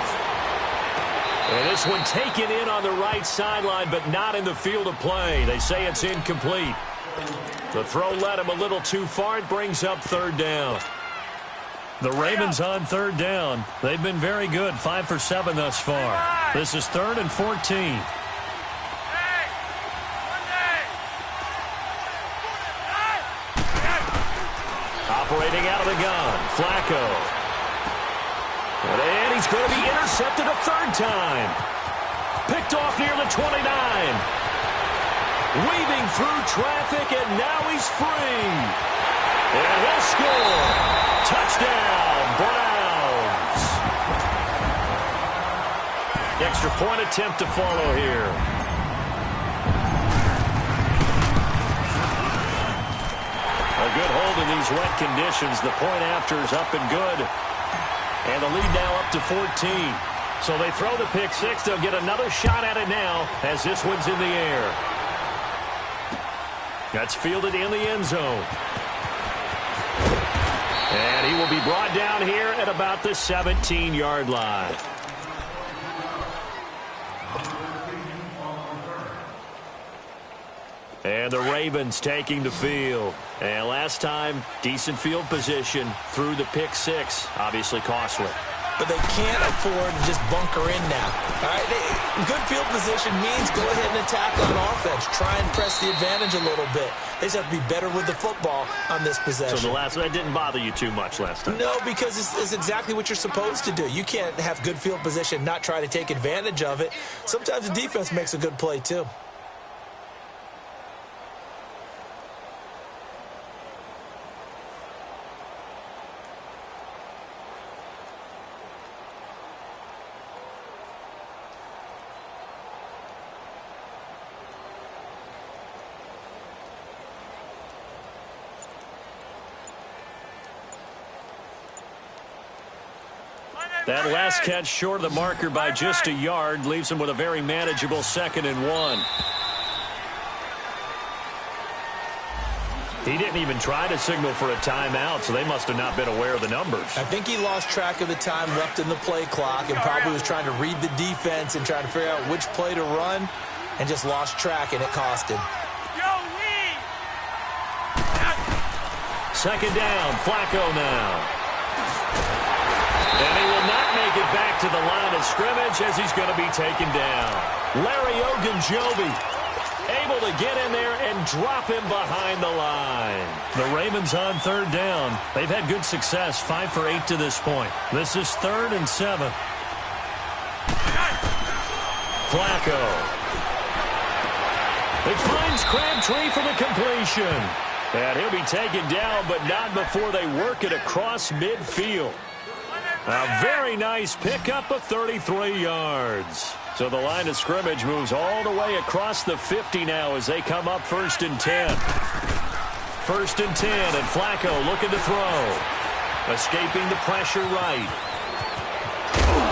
And this one taken in on the right sideline, but not in the field of play. They say it's incomplete. The throw led him a little too far. It brings up 3rd down. The Ravens on 3rd down. They've been very good, 5 for 7 thus far. This is 3rd and 14. Operating out of the gun, Flacco. And he's going to be intercepted a 3rd time. Picked off near the 29. Weaving through traffic, and now he's free. And he'll score. Touchdown, Browns. Extra point attempt to follow here. A good hold in these wet conditions. The point after is up and good. And the lead now up to 14. So they throw the pick 6. They'll get another shot at it now as this one's in the air. That's fielded in the end zone. And he will be brought down here at about the 17-yard line. And the Ravens taking the field. And last time, decent field position through the pick 6. Obviously costly. But they can't afford to just bunker in now. All right, good field position means go ahead and attack on offense. Try and press the advantage a little bit. They just have to be better with the football on this possession. So that didn't bother you too much last time? No, because it's exactly what you're supposed to do. You can't have good field position, not try to take advantage of it. Sometimes the defense makes a good play too. That last catch short of the marker by just a yard leaves him with a very manageable 2nd and 1. He didn't even try to signal for a timeout, so they must have not been aware of the numbers. I think he lost track of the time left in the play clock and probably was trying to read the defense and trying to figure out which play to run. and just lost track, and it cost him. Second down, Flacco now. And he will not make it back to the line of scrimmage as he's going to be taken down. Larry Ogunjobi able to get in there and drop him behind the line. The Ravens on third down. They've had good success, 5 for 8 to this point. This is 3rd and 7. Flacco. It finds Crabtree for the completion. And he'll be taken down, but not before they work it across midfield. A very nice pickup of 33 yards. So the line of scrimmage moves all the way across the 50 now as they come up 1st and 10. 1st and 10, and Flacco looking to throw. Escaping the pressure right.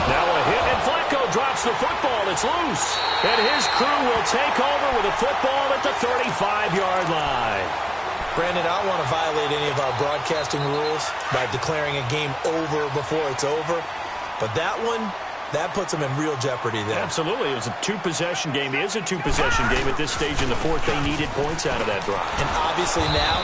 Now a hit, and Flacco drops the football. It's loose. And his crew will take over with a football at the 35-yard line. Brandon, I don't want to violate any of our broadcasting rules by declaring a game over before it's over. But that one, that puts them in real jeopardy there. Absolutely. It was a two-possession game. It is a two-possession game at this stage in the fourth. They needed points out of that drive. And obviously now,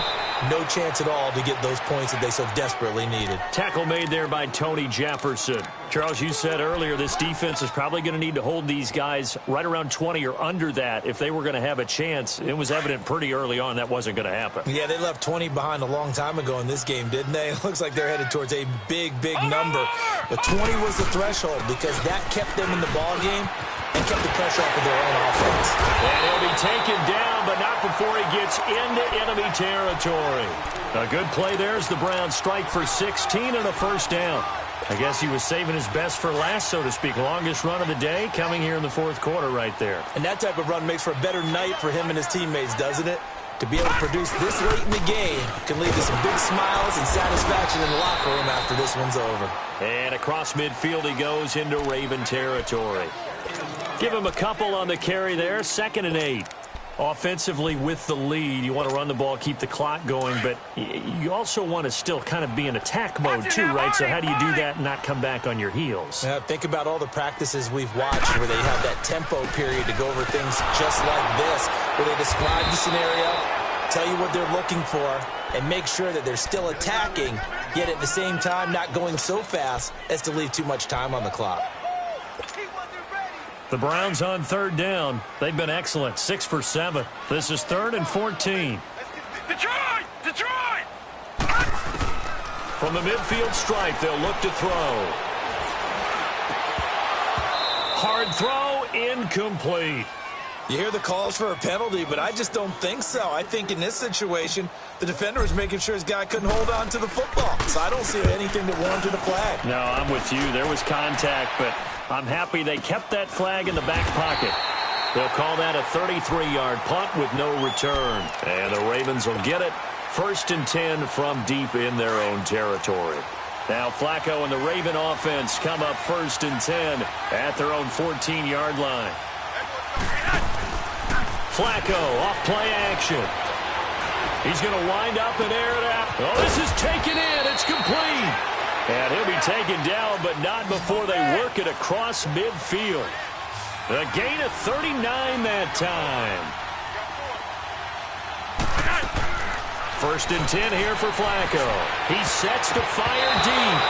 no chance at all to get those points that they so desperately needed. Tackle made there by Tony Jefferson. Charles, you said earlier this defense is probably going to need to hold these guys right around 20 or under that if they were going to have a chance. It was evident pretty early on that wasn't going to happen. Yeah, they left 20 behind a long time ago in this game, didn't they? It looks like they're headed towards a big, big number. But 20 was the threshold because that kept them in the ball game and kept the pressure off of their own offense. And he'll be taken down, but not before he gets into enemy territory. A good play there as the Browns strike for 16 and a first down. I guess he was saving his best for last, so to speak. Longest run of the day coming here in the fourth quarter right there. And that type of run makes for a better night for him and his teammates, doesn't it? To be able to produce this late in the game can lead to some big smiles and satisfaction in the locker room after this one's over. And across midfield he goes into Raven territory. Give him a couple on the carry there. 2nd and 8. Offensively with the lead, you want to run the ball, keep the clock going, but you also want to still kind of be in attack mode too, right? So how do you do that and not come back on your heels? Think about all the practices we've watched where they have that tempo period to go over things just like this, where they describe the scenario, tell you what they're looking for, and make sure that they're still attacking, yet at the same time not going so fast as to leave too much time on the clock. The Browns on third down. They've been excellent. 6 for 7. This is 3rd and 14. Detroit! Detroit! From the midfield stripe, they'll look to throw. Hard throw, incomplete. You hear the calls for a penalty, but I just don't think so. I think in this situation, the defender was making sure his guy couldn't hold on to the football. So I don't see anything that warranted a flag. No, I'm with you. There was contact, but I'm happy they kept that flag in the back pocket. They'll call that a 33-yard punt with no return. And the Ravens will get it. 1st and 10 from deep in their own territory. Now Flacco and the Raven offense come up 1st and 10 at their own 14-yard line. Flacco off play action. He's going to wind up and air it out. Oh, this is taken in. It's complete. And he'll be taken down, but not before they work it across midfield. A gain of 39 that time. 1st and 10 here for Flacco. He sets to fire deep,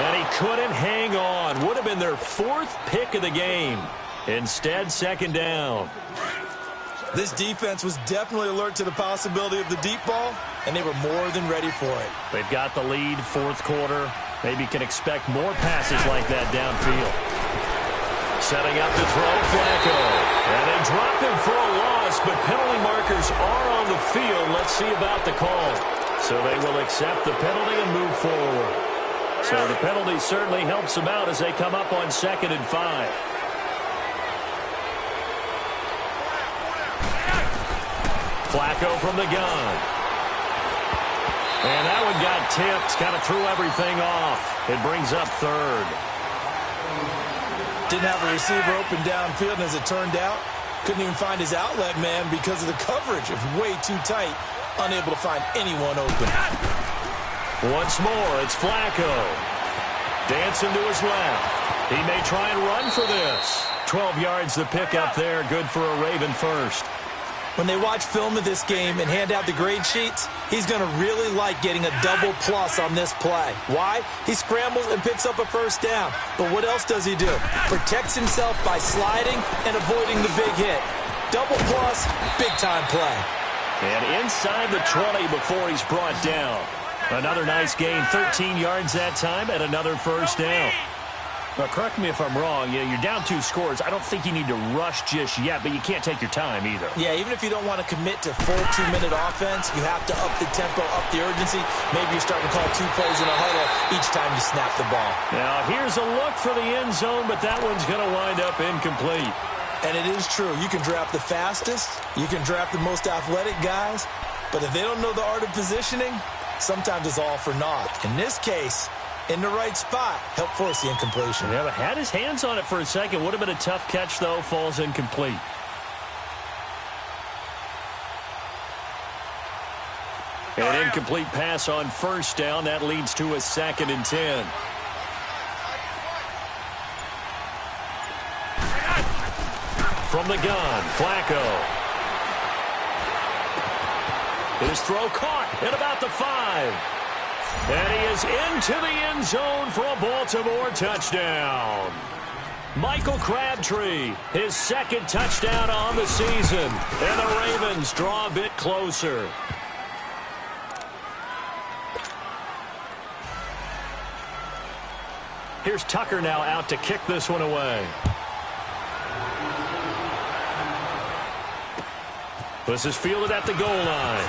and he couldn't hang on. Would have been their 4th pick of the game. Instead, 2nd down. This defense was definitely alert to the possibility of the deep ball, and they were more than ready for it. They've got the lead, 4th quarter. Maybe can expect more passes like that downfield. Setting up to throw Flacco. And they drop him for a loss, but penalty markers are on the field. Let's see about the call. So they will accept the penalty and move forward. So the penalty certainly helps them out as they come up on 2nd and 5. Flacco from the gun. And that one got tipped. Kind of threw everything off. It brings up 3rd. Didn't have a receiver open downfield, and as it turned out, couldn't even find his outlet man because of the coverage. It was way too tight. Unable to find anyone open. Once more, it's Flacco. Dancing to his left. He may try and run for this. 12 yards the pick up there. Good for a Raven first. When they watch film of this game and hand out the grade sheets, he's going to really like getting a double plus on this play. Why? He scrambles and picks up a first down. But what else does he do? Protects himself by sliding and avoiding the big hit. Double plus, big-time play. And inside the 20 before he's brought down. Another nice gain, 13 yards that time, and another first down. Now, correct me if I'm wrong. Yeah, you're down 2 scores. I don't think you need to rush just yet, but you can't take your time either. Yeah, even if you don't want to commit to full 2-minute offense, you have to up the tempo, up the urgency. Maybe you're starting to call 2 plays in a huddle each time you snap the ball. Now, here's a look for the end zone, but that one's going to wind up incomplete. And it is true. You can draft the fastest. You can draft the most athletic guys. But if they don't know the art of positioning, sometimes it's all for naught. In this case, in the right spot, help force the incompletion. Yeah, but had his hands on it for a second. Would have been a tough catch, though. Falls incomplete. An incomplete pass on first down. That leads to a 2nd and 10. From the gun, Flacco. His throw caught at about the 5. And he is into the end zone for a Baltimore touchdown. Michael Crabtree, his 2nd touchdown on the season. And the Ravens draw a bit closer. Here's Tucker now out to kick this one away. This is fielded at the goal line.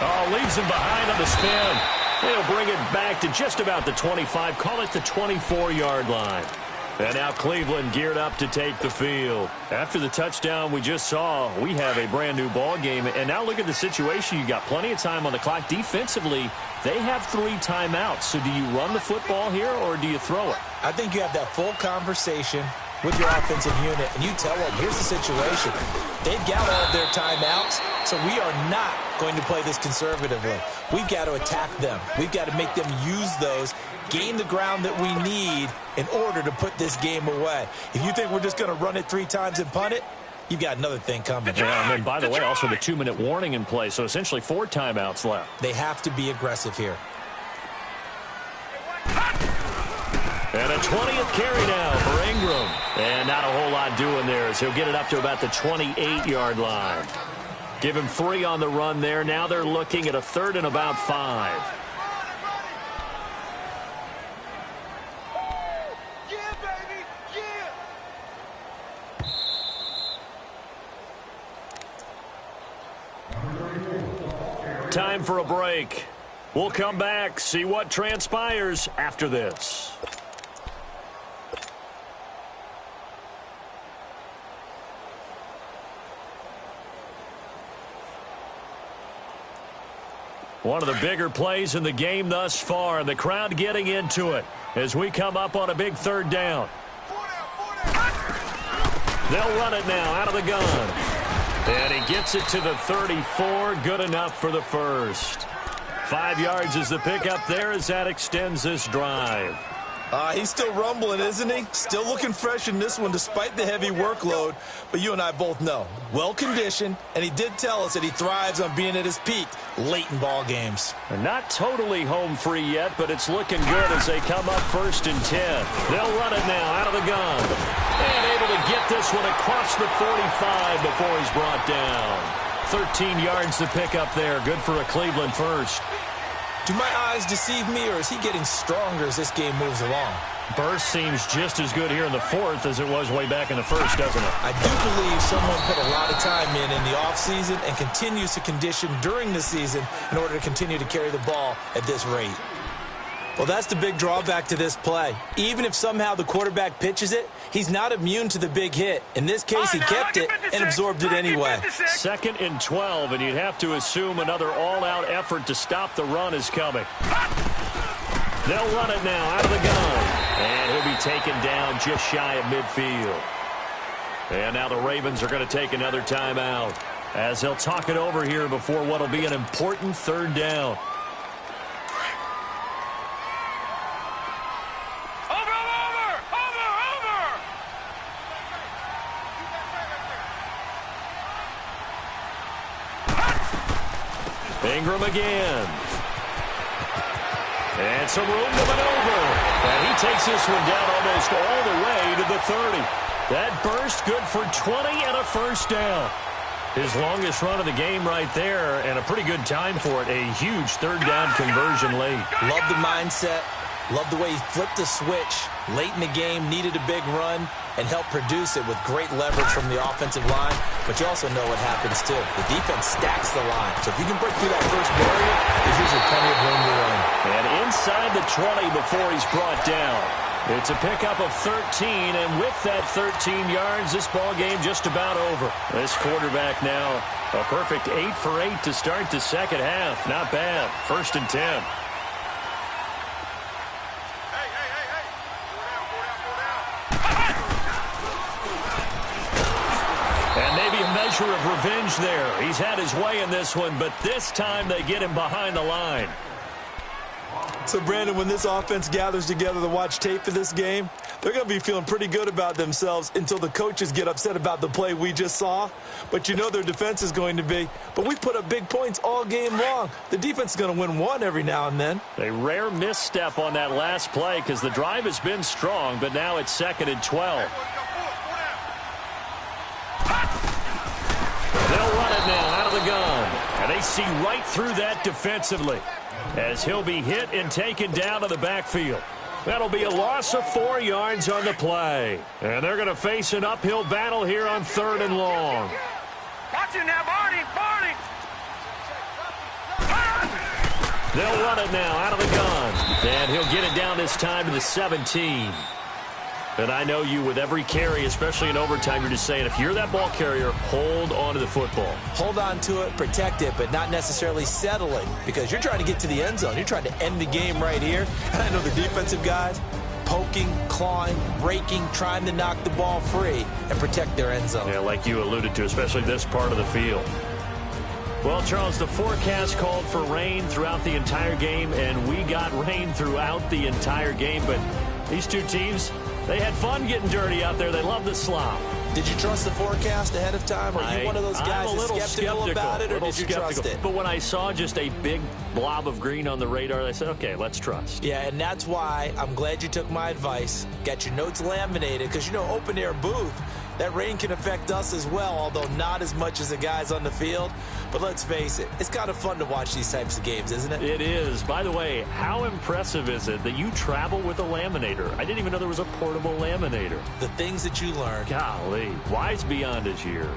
Oh, leaves him behind on the spin. They'll bring it back to just about the 25. Call it the 24-yard line. And now Cleveland geared up to take the field. After the touchdown we just saw, we have a brand-new ball game. And now look at the situation. You got plenty of time on the clock. Defensively, they have 3 timeouts. So do you run the football here or do you throw it? I think you have that full conversation with your offensive unit, and you tell them, here's the situation. They've got all of their timeouts, so we are not going to play this conservatively. We've got to attack them. We've got to make them use those, gain the ground that we need in order to put this game away. If you think we're just going to run it 3 times and punt it, you've got another thing coming. Yeah, and then, by the way, also the 2-minute warning in play, so essentially 4 timeouts left. They have to be aggressive here. And a 20th carry now for Ingram. And not a whole lot doing there as he'll get it up to about the 28-yard line. Give him 3 on the run there. Now they're looking at a 3rd and about 5. Yeah, baby, yeah. Time for a break. We'll come back, see what transpires after this. One of the bigger plays in the game thus far, and the crowd getting into it as we come up on a big 3rd down. They'll run it now out of the gun. And he gets it to the 34. Good enough for the first. 5 yards is the pickup there as that extends this drive. He's still rumbling, isn't he? Still looking fresh in this one despite the heavy workload. But you and I both know, well-conditioned, and he did tell us that he thrives on being at his peak late in ball games. And not totally home free yet, but it's looking good as they come up 1st and 10. They'll run it now out of the gun. And able to get this one across the 45 before he's brought down. 13 yards to pick up there. Good for a Cleveland first. Do my eyes deceive me, or is he getting stronger as this game moves along? Burst seems just as good here in the 4th as it was way back in the 1st, doesn't it? I do believe someone put a lot of time in the offseason and continues to condition during the season in order to continue to carry the ball at this rate. Well, that's the big drawback to this play. Even if somehow the quarterback pitches it, he's not immune to the big hit. In this case, he kept it and absorbed it anyway. 2nd and 12, and you'd have to assume another all-out effort to stop the run is coming. They'll run it now out of the gun. And he'll be taken down just shy of midfield. And now the Ravens are going to take another timeout as they'll talk it over here before what will be an important 3rd down. Ingram again. And some room to maneuver. And he takes this one down almost all the way to the 30. That burst good for 20 and a first down. His longest run of the game right there, and a pretty good time for it. A huge third down conversion late. Love the mindset. Love the way he flipped the switch late in the game, needed a big run, and helped produce it with great leverage from the offensive line. But you also know what happens, too. The defense stacks the line. So if you can break through that first barrier, there's usually plenty of room to run. And inside the 20 before he's brought down. It's a pickup of 13, and with that 13 yards, this ball game just about over. This quarterback now, a perfect 8 for 8 to start the second half. Not bad. 1st and 10. And maybe a measure of revenge there. He's had his way in this one, but this time they get him behind the line. So, Brandon, when this offense gathers together to watch tape for this game, they're going to be feeling pretty good about themselves until the coaches get upset about the play we just saw. But you know their defense is going to be. But we put up big points all game long. The defense is going to win one every now and then. A rare misstep on that last play because the drive has been strong, but now it's 2nd and 12. They'll run it now out of the gun. And they see right through that defensively as he'll be hit and taken down to the backfield. That'll be a loss of 4 yards on the play. And they're going to face an uphill battle here on 3rd and long. Watch it now, Barney! Barney! They'll run it now out of the gun. And he'll get it down this time to the 17. And I know you, with every carry, especially in overtime, you're just saying, if you're that ball carrier, hold on to the football. Hold on to it, protect it, but not necessarily settling, because you're trying to get to the end zone. You're trying to end the game right here. And I know the defensive guys poking, clawing, raking, trying to knock the ball free and protect their end zone. Yeah, like you alluded to, especially this part of the field. Well, Charles, the forecast called for rain throughout the entire game, and we got rain throughout the entire game. But these two teams, they had fun getting dirty out there. They love the slop. Did you trust the forecast ahead of time? Are you one of those guys I'm a little skeptical about it, or did you trust it? But when I saw just a big blob of green on the radar, I said, okay, let's trust. Yeah, and that's why I'm glad you took my advice. Got your notes laminated, because, you know, open-air booth, that rain can affect us as well, although not as much as the guys on the field. But let's face it, it's kind of fun to watch these types of games, isn't it? It is. By the way, how impressive is it that you travel with a laminator? I didn't even know there was a portable laminator. The things that you learn. Golly, wise beyond his years.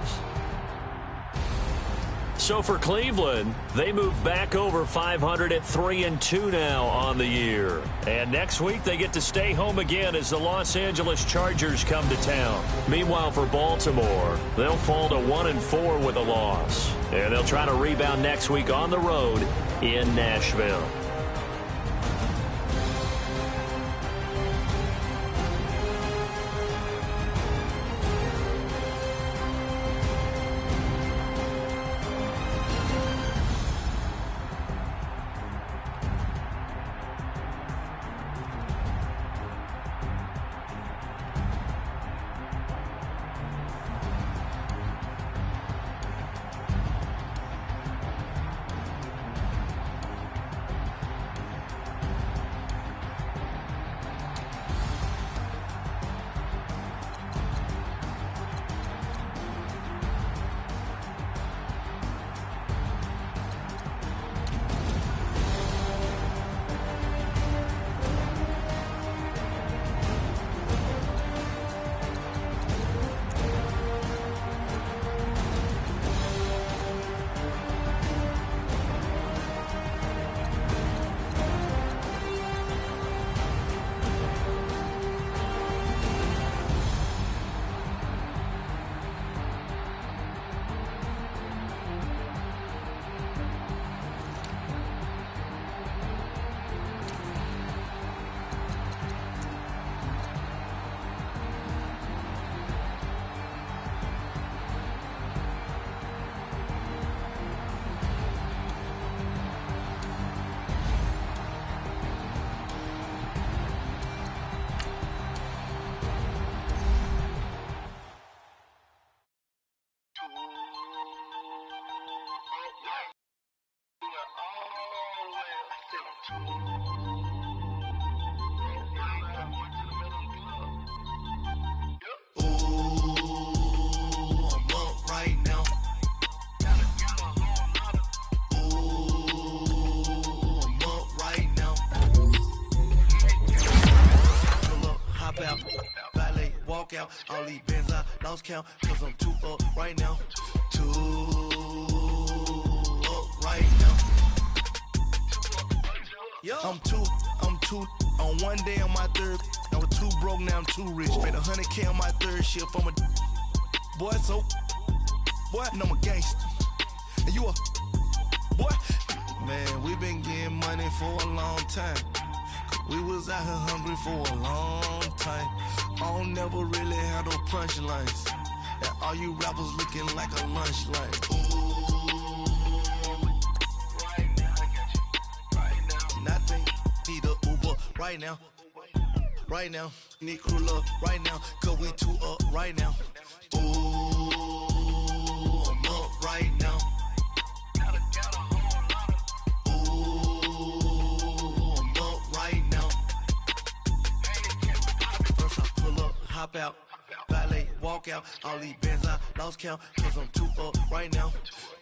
So for Cleveland, they move back over 500 at 3-2 now on the year. And next week they get to stay home again as the Los Angeles Chargers come to town. Meanwhile for Baltimore, they'll fall to 1-4 with a loss. And they'll try to rebound next week on the road in Nashville. Out, all these bands I lost count, cause I'm too up right now. Too up right now. Yo. I'm too on one day on my third. I was too broke, now I'm too rich. Made 100K on my third shift. I'm a boy, so boy, and I'm a gangster. And you a boy. Man, we been getting money for a long time. We was out here hungry for a long time. I don't never really have no punchlines. And all you rappers looking like a lunch line. Right now, I got you. Right now. Nothing. Need a Uber right now. Right now. Need crew love right now. Cause we too up right now. Ooh, I'm up right now. Hop out, valet, walk out, all these bands I lost count, cause I'm too up right now,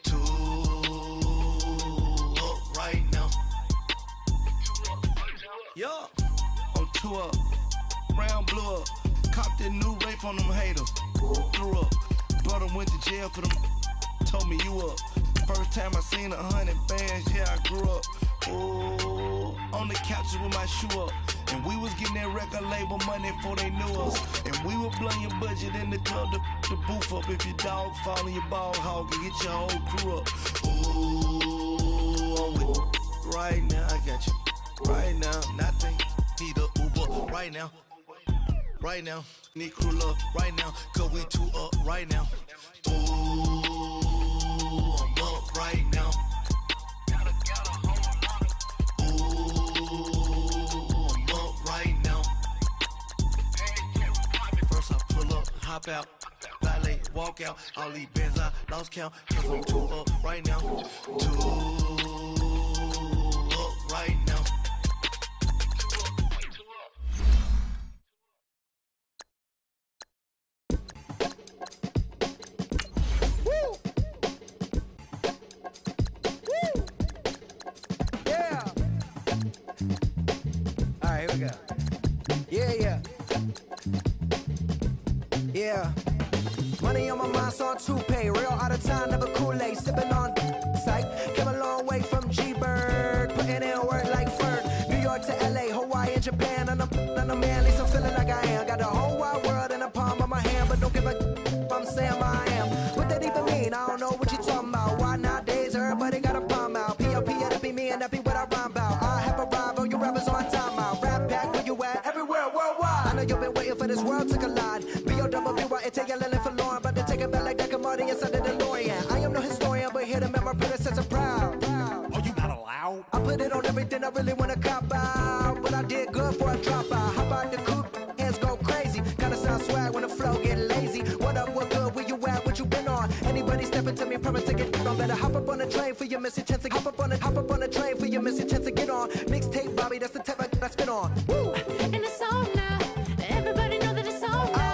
too up right now. Yo, I'm too up, round blew up, copped that new rape on them haters, threw up, brother went to jail for them, told me you up, first time I seen 100 bands, yeah I grew up, ooh, on the couches with my shoe up. And we was getting that record label money before they knew us. And we were blowing your budget in the club to boof up. If your dog fall in your ball hog and get your whole crew up. Ooh, I'm with right now, I got you. Right now, nothing. Need a Uber right now. Right now, need crew love right now. Cause we too up right now. Ooh, I'm up right now. Hop out, valet, walk out, all these bands I lost count, cause I'm too up right now, too up right now. Woo! Woo! Yeah! Alright, here we go. Yeah. Yeah, money on my mind, so I'm toupee. Real out of time, never Kool-Aid. Sipping on sight. Came a long way from G-Bird. Putting in work like Ferg. New York to LA, Hawaii and Japan. And I'm man, at least I'm feeling like I am. Got the whole wide world in the palm of my hand. But don't give a I'm saying I am. What that even mean? I don't know what you talking about. Why nowadays everybody got a palm out? P.O.P. that'll be me and that be what I rhyme about. I have arrived on your rappers on time out. Rap back where you at? Everywhere, worldwide. I know you've been waiting for this world to collide. Take a little for Lauren, but to take it back like Dr. Marty inside the DeLorean. I am no historian, but here to make my predecessor proud. Oh, you not allowed? I put it on everything I really wanna cop out, but I did good for a drop out. How about the coupe? Hands go crazy. Kinda sound swag when the flow get lazy. What up, what good? Where you at? What you been on? Anybody stepping to me, promise to get on. Better hop up on the train for your missing chance to hop up on the train for your missing chance to get on. Mixtape, Bobby, that's the type I spin on. Woo! And it's on now. Everybody know that it's on now.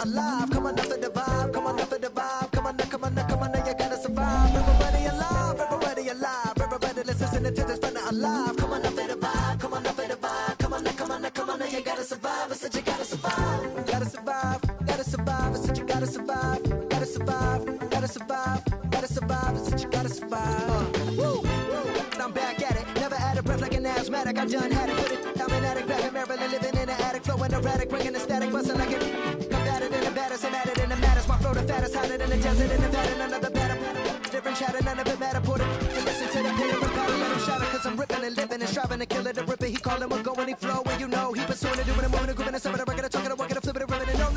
Alive. Come on, after the vibe, come on, after the vibe, come on, you gotta survive. Everybody alive, everybody listen to this fun alive. Come on, after the vibe, come on, after the vibe, come on, you gotta survive. I said you gotta survive, gotta survive, gotta survive. I said you gotta survive, gotta survive, gotta survive, gotta survive. I said you gotta survive. Woo, I'm back at it, never out of breath like an asthmatic. I done had it, put it. I'm an addict back in Maryland, living in the attic, flowing erratic, bringing the static, busting like it. I'm at it in the matters. My flow the fattest, hotter than the desert in the vat. Another batter, different chatter, none of it matter. Put it and listen to the pain of the battle. Let him shatter, cause I'm ripping and living and striving to kill it. The ripper, he call him a go and he flow. And you know, he pursuing it, doing it, moving it, grooving it, some of the record, talking, walking, flipping it, ripping it. No.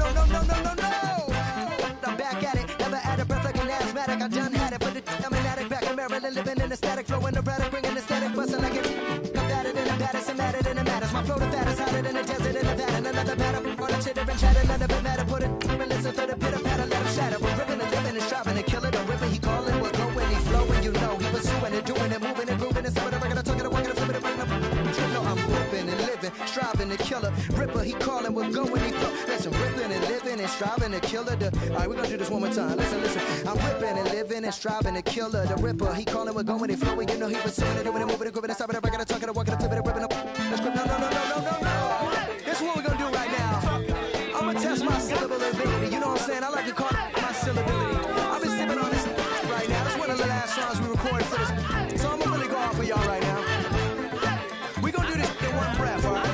I'm back at it, never out of breath like an asthmatic. I done had it, but I'm an addict back in Maryland, living in the static, flowing erratic, bringing the static, busting like it. Combated in another patter. On the chitter and chatter, none of it matter. Put it and listen for the pitter patter, let him shatter. We're ripping and living and striving to kill it. The river he calling was going, he flowing, you know. He pursuing it, doing it, moving and grooving. And some of the record, I took it, working, flipping it, bringing up. You know I'm ripping and living, striving to kill it. Ripper, he calling, we're going, he flow. Listen, ripping and living and striving to kill it. Alright, we're gonna do this one more time. Listen. I'm ripping and living and striving to kill it. The Ripper, he calling, we're going, he flowing. You know he pursuing it, doing it, moving and grooving. And stopping the record, I talking, working, flipping it, ripping up. Let's grip, no. This is what we're gonna do right now. I'm gonna test my syllability. You know what I'm saying? I like to call it my syllability. I've been sipping on this right now. This is one of the last songs we recorded for this. So I'm gonna really go off for y'all right now. We gonna do this in one breath, alright?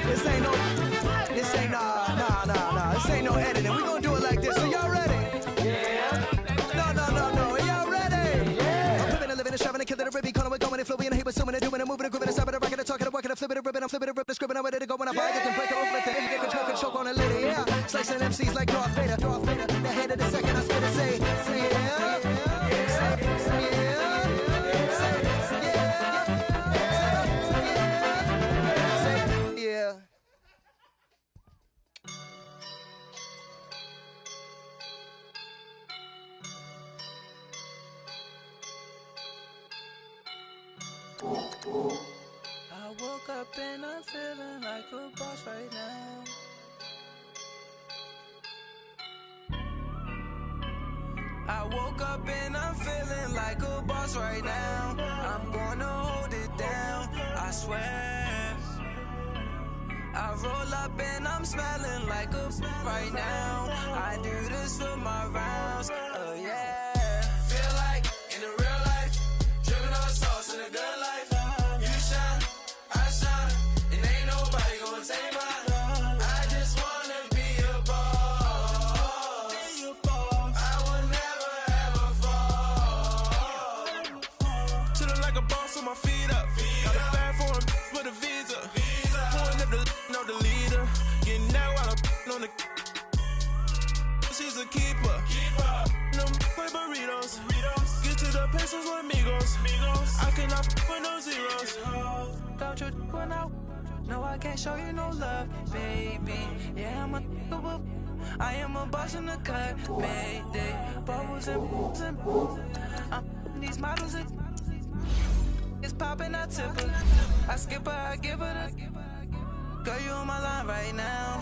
This ain't no editing. We gonna do it like this. So y'all ready? Yeah. No. Are y'all ready? Yeah. I'm living and living and striving to kill it. A ribby calling, we're going and flowing. And he was assuming and doing and moving and grooving and stopping the record and talking and walking and flipping and ripping. I'm flipping and ripping, scribbling. I'm ready to go when I buy it. Can break it open. Get control, can choke on it later. Yeah. Slicing MCs like Darth Vader. The head of the second, I spit and say yeah. I woke up and I'm feeling like a boss right now. I woke up and I'm feeling like a boss right now. I'm gonna hold it down, I swear. I roll up and I'm smelling like a right now. I do this for my rounds, oh yeah. Feel like in the real life, dripping on sauce in a good life. You shine, I shine, and ain't nobody gonna take mine. I just wanna be a boss. I will never ever fall. Chillin' like a boss with my feet up. Got a bag for him with a visa. Pulling up the leader. Getting out while I'm on the. She's a keeper. No play burritos. Get to the pesos with amigos. I cannot with no zeros. Don't you run out? No, I can't show you no love, baby. Yeah, I am a boss in the cut, baby. Bubbles and I'm these models and it's popping, I tip her. I skip her, I give her the. Girl, you on my line right now.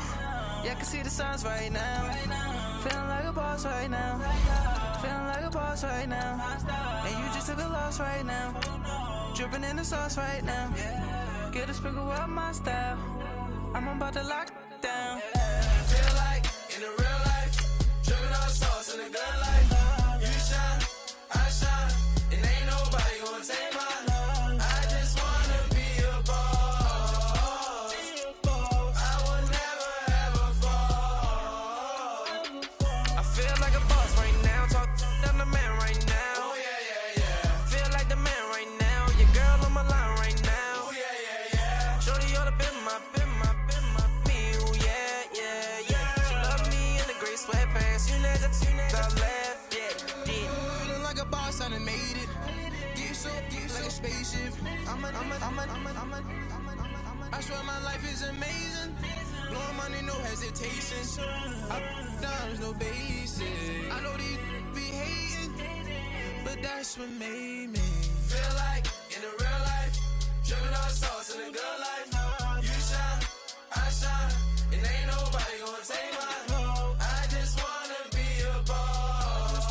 Yeah, I can see the signs right now. Feeling like a boss right now. Feeling like a boss right now. And you just took a loss right now. Dripping in the sauce right now. Get a sprinkle up my style. I'm about to lock it down. Feel like in the real life, dripping on sauce in the good life. You shine, I shine, and ain't nobody gonna take mine. I just wanna be a boss. I will never ever fall. I feel like a boss right now. Talk down the man right now. Oh yeah. Feel like the man right now. Your girl on my line right now. Oh yeah. Shorty oughta been my me. Oh yeah. She love me in the gray sweatpants. You never left. Yeah. Feeling like a boss, I done made it. Get so like a spaceship. I swear my life is amazing. Blowing money, no hesitation. I down, there's no basic. I know these be hating, but that's what made me feel like in the real life, dripping on sauce in the good life. You shine, I shine, and ain't nobody gonna take mine. I just wanna be a boss.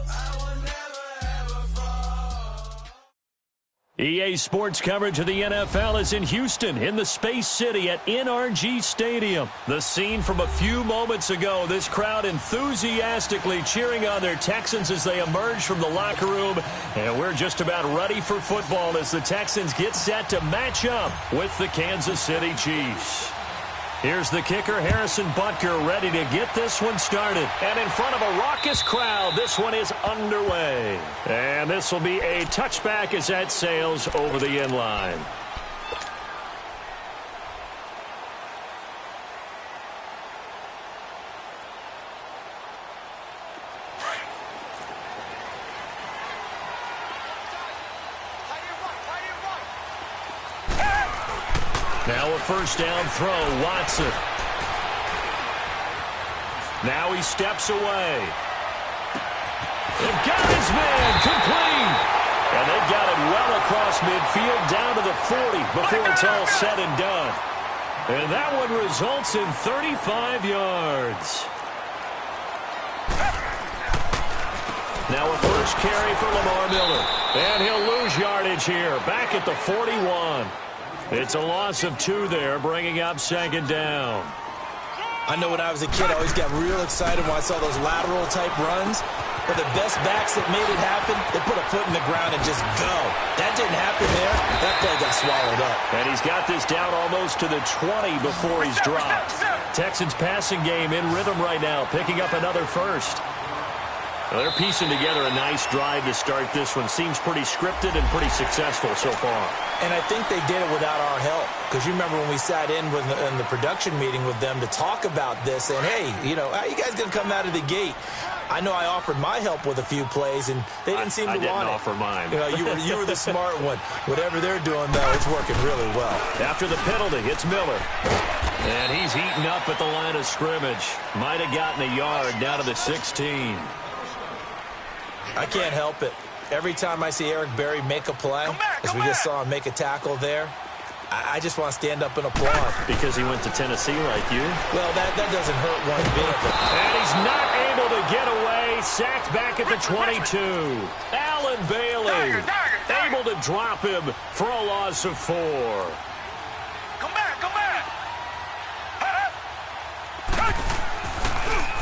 I will never ever fall. EA Sports coverage of the NFL is in Houston, in the Space City at NRG Stadium. The scene from a few moments ago, this crowd enthusiastically cheering on their Texans as they emerge from the locker room. And we're just about ready for football as the Texans get set to match up with the Kansas City Chiefs. Here's the kicker, Harrison Butker, ready to get this one started. And in front of a raucous crowd, this one is underway. And this will be a touchback as that sails over the end line. Now a first down throw, Watson. Now he steps away. They've got his man, complete. And they've got it well across midfield, down to the 40 before it's all said and done. And that one results in 35 yards. Now a first carry for Lamar Miller. And he'll lose yardage here, back at the 41. It's a loss of 2 there, bringing up second down. I know when I was a kid, I always got real excited when I saw those lateral-type runs. But the best backs that made it happen, they put a foot in the ground and just go. That didn't happen there. That play got swallowed up. And he's got this down almost to the 20 before he's dropped. Texans passing game in rhythm right now, picking up another first. Well, they're piecing together a nice drive to start this one. Seems pretty scripted and pretty successful so far. And I think they did it without our help. Because you remember when we sat in the production meeting with them to talk about this, and hey, you know, how you guys going to come out of the gate? I know I offered my help with a few plays, and they didn't seem to want it. I didn't offer mine. You know, you were the smart one. Whatever they're doing, though, it's working really well. After the penalty, it's Miller. And he's eaten up at the line of scrimmage. Might have gotten a yard down to the 16. I can't help it. Every time I see Eric Berry make a play, as we just saw him make a tackle there, I just want to stand up and applaud. Because he went to Tennessee like you? Well, that doesn't hurt one bit. And he's not able to get away. Sacked back at the 22. Allen Bailey able to drop him for a loss of 4. Come back, come back.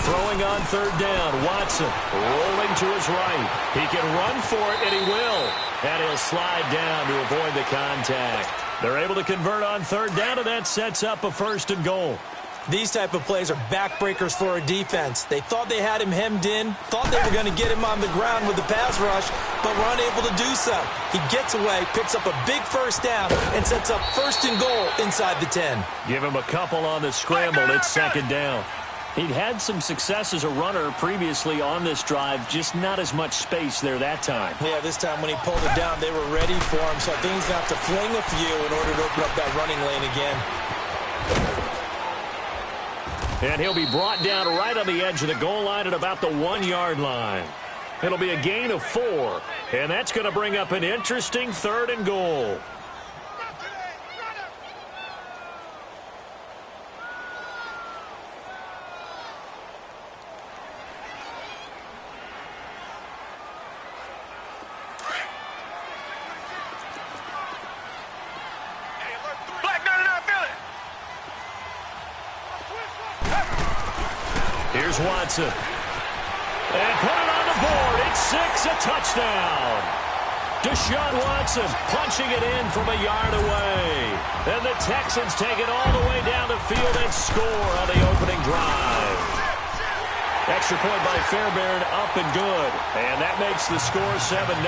Throwing on third down, Watson rolling to his right. He can run for it, and he will. And he'll slide down to avoid the contact. They're able to convert on third down, and that sets up a first and goal. These type of plays are backbreakers for a defense. They thought they had him hemmed in, thought they were going to get him on the ground with the pass rush, but were unable to do so. He gets away, picks up a big first down, and sets up first and goal inside the 10. Give him a couple on the scramble. It's second down. He'd had some success as a runner previously on this drive, just not as much space there that time. Yeah, this time when he pulled it down, they were ready for him, so I think he's going to have to fling a few in order to open up that running lane again. And he'll be brought down right on the edge of the goal line at about the 1-yard line. It'll be a gain of 4, and that's going to bring up an interesting third and goal. Here's Watson. And put it on the board. It's 6, a touchdown. Deshaun Watson punching it in from a yard away. And the Texans take it all the way down the field and score on the opening drive. Extra point by Fairbairn, up and good. And that makes the score 7-0.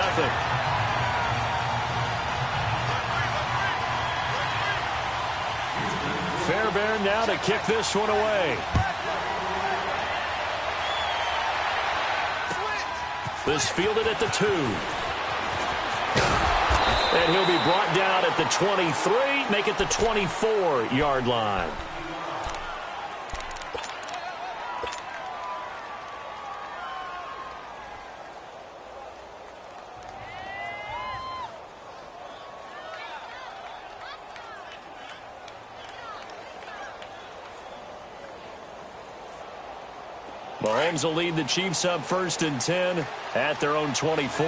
Fairbairn now to kick this one away. This fielded at the 2. And he'll be brought down at the 23, make it the 24-yard line. Mahomes will lead the Chiefs up 1st and 10 at their own 24.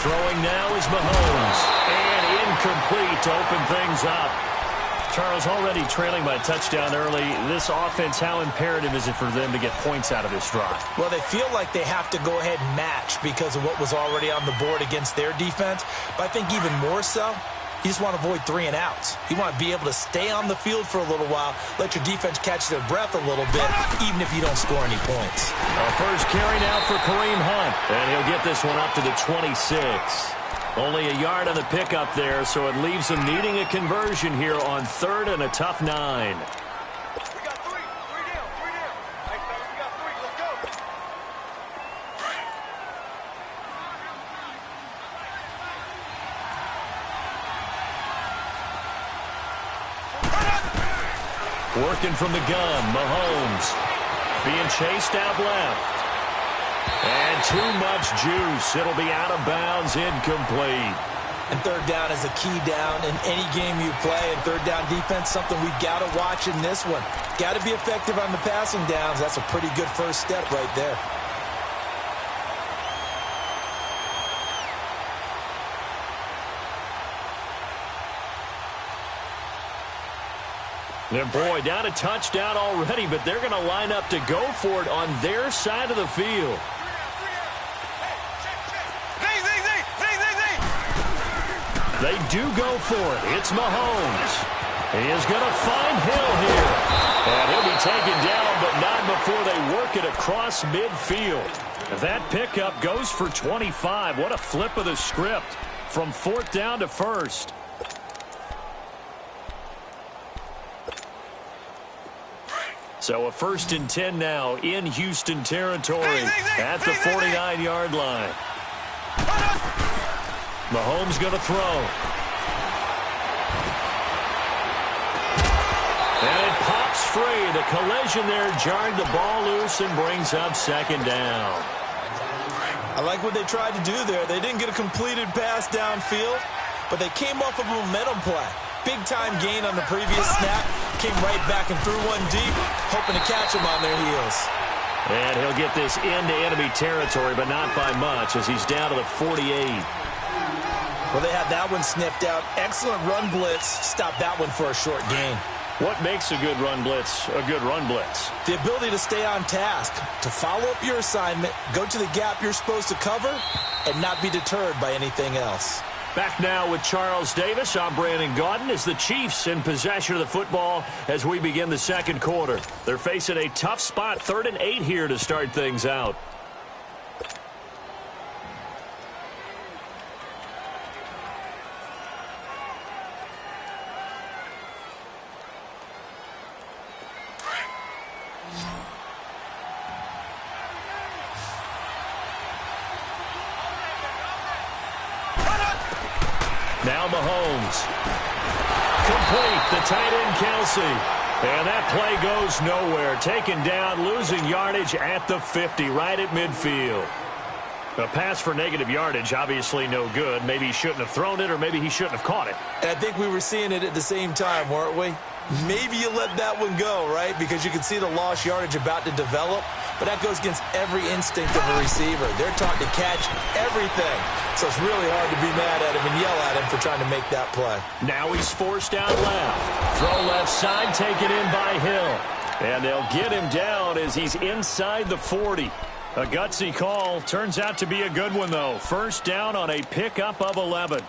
Throwing now is Mahomes. And incomplete to open things up. Charles, already trailing by a touchdown early. This offense, how imperative is it for them to get points out of this drive? Well, they feel like they have to go ahead and match because of what was already on the board against their defense. But I think even more so, you just want to avoid 3 and outs. You want to be able to stay on the field for a little while, let your defense catch their breath a little bit, even if you don't score any points. A first carry now for Kareem Hunt, and he'll get this one up to the 26. Only a yard on the pickup there, so it leaves him needing a conversion here on 3rd and a tough 9. Working from the gun, Mahomes. Being chased out left. And too much juice. It'll be out of bounds, incomplete. And third down is a key down in any game you play. And third down defense, something we got to watch in this one. Got to be effective on the passing downs. That's a pretty good first step right there. And boy, down a touchdown already, but they're going to line up to go for it on their side of the field. They do go for it. It's Mahomes. He is going to find Hill here. And he'll be taken down, but not before they work it across midfield. That pickup goes for 25. What a flip of the script from fourth down to first. So a 1st and 10 now in Houston territory at the 49-yard line. Mahomes going to throw. And it pops free. The collision there jarred the ball loose and brings up 2nd down. I like what they tried to do there. They didn't get a completed pass downfield, but they came off of a momentum play. Big-time gain on the previous snap. Came right back and threw one deep, hoping to catch them on their heels. And he'll get this into enemy territory, but not by much as he's down to the 48. Well, they had that one sniffed out. Excellent run blitz. Stopped that one for a short gain. What makes a good run blitz a good run blitz? The ability to stay on task, to follow up your assignment, go to the gap you're supposed to cover, and not be deterred by anything else. Back now with Charles Davis. I'm Brandon Gaudin as the Chiefs in possession of the football as we begin the second quarter. They're facing a tough spot, 3rd and 8 here to start things out. Now Mahomes. Complete. The tight end, Kelsey. And that play goes nowhere. Taken down, losing yardage at the 50, right at midfield. A pass for negative yardage, obviously no good. Maybe he shouldn't have thrown it, or maybe he shouldn't have caught it. And I think we were seeing it at the same time, weren't we? Maybe you let that one go, right? Because you can see the lost yardage about to develop. But that goes against every instinct of a receiver. They're taught to catch everything. So it's really hard to be mad at him and yell at him for trying to make that play. Now he's forced out left. Throw left side, taken in by Hill. And they'll get him down as he's inside the 40. A gutsy call. Turns out to be a good one, though. First down on a pickup of 11.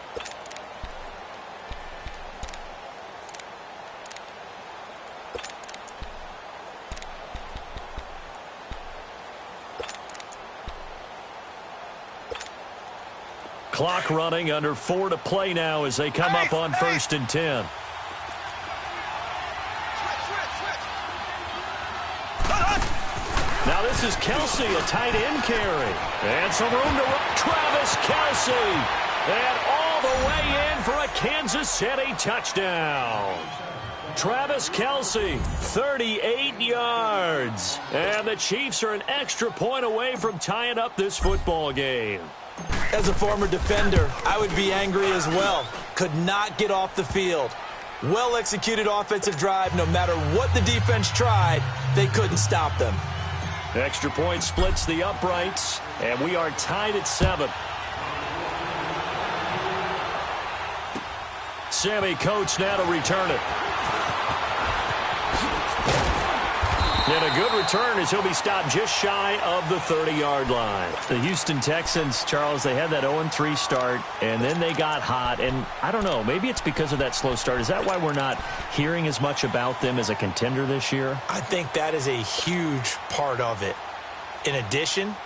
Clock running, under 4 to play now as they come up on 1st and 10. Now this is Kelsey, a tight end carry. And some room to run. Travis Kelsey. And all the way in for a Kansas City touchdown. Travis Kelsey, 38 yards. And the Chiefs are an extra point away from tying up this football game. As a former defender, I would be angry as well. Could not get off the field. Well-executed offensive drive. No matter what the defense tried, they couldn't stop them. Extra point splits the uprights, and we are tied at 7. Sammy Coates now to return it. And a good return as he'll be stopped just shy of the 30-yard line. The Houston Texans, Charles, they had that 0-3 start, and then they got hot. And I don't know, maybe it's because of that slow start. Is that why we're not hearing as much about them as a contender this year? I think that is a huge part of it. In addition,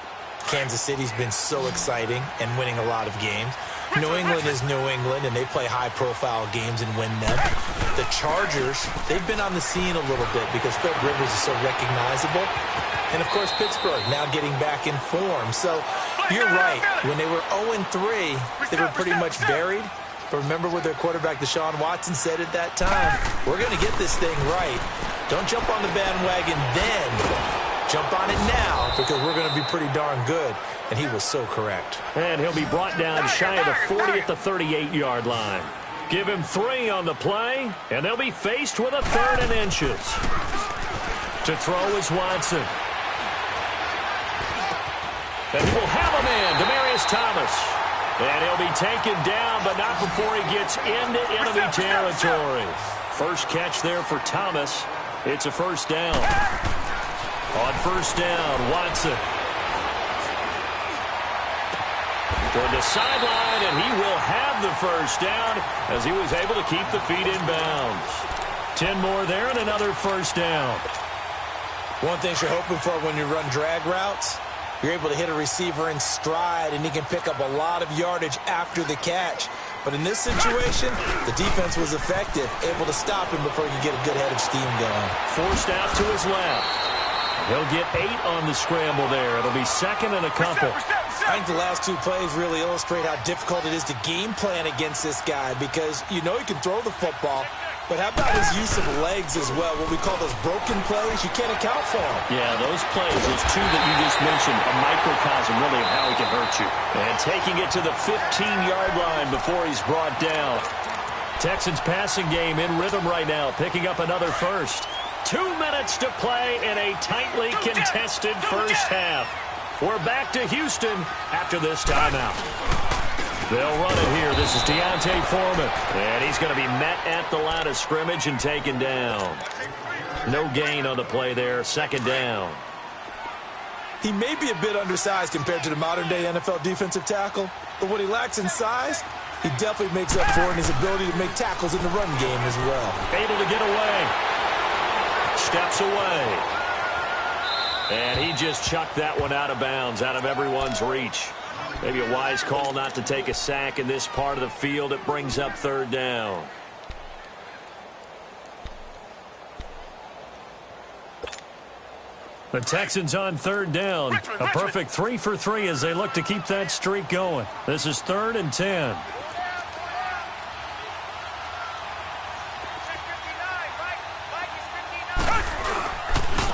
Kansas City's been so exciting and winning a lot of games. New England is New England, and they play high-profile games and win them. The Chargers, they've been on the scene a little bit because Phil Rivers is so recognizable. And, of course, Pittsburgh now getting back in form. So you're right. When they were 0-3, they were pretty much buried. But remember what their quarterback, Deshaun Watson, said at that time? We're going to get this thing right. Don't jump on the bandwagon then. Jump on it now because we're going to be pretty darn good. And he was so correct. And he'll be brought down shy of the 40 at the 38-yard line. Give him 3 on the play, and they'll be faced with a 3rd and inches. To throw is Watson. And he will have a man, Demaryius Thomas. And he'll be taken down, but not before he gets into enemy territory. First catch there for Thomas. It's a first down. On first down, Watson. Toward the sideline, and he will have the first down as he was able to keep the feet in bounds. 10 more there and another first down. One thing you're hoping for when you run drag routes, you're able to hit a receiver in stride, and he can pick up a lot of yardage after the catch. But in this situation, the defense was effective, able to stop him before he could get a good head of steam going. Forced out to his left. He'll get 8 on the scramble there. It'll be second and a couple. I think the last 2 plays really illustrate how difficult it is to game plan against this guy because you know he can throw the football, but how about his use of legs as well? What we call those broken plays, you can't account for them. Yeah, those plays, those 2 that you just mentioned, a microcosm really of how he can hurt you. And taking it to the 15-yard line before he's brought down. Texans passing game in rhythm right now, picking up another first. 2 minutes to play in a tightly contested first half. We're back to Houston after this timeout. They'll run it here. This is Deontay Foreman. And he's going to be met at the line of scrimmage and taken down. No gain on the play there. Second down. He may be a bit undersized compared to the modern-day NFL defensive tackle, but what he lacks in size, he definitely makes up for in his ability to make tackles in the run game as well. Able to get away. Steps away. And he just chucked that one out of bounds, out of everyone's reach. Maybe a wise call not to take a sack in this part of the field. It brings up third down. The Texans on third down. A perfect 3 for 3 as they look to keep that streak going. This is 3rd and 10.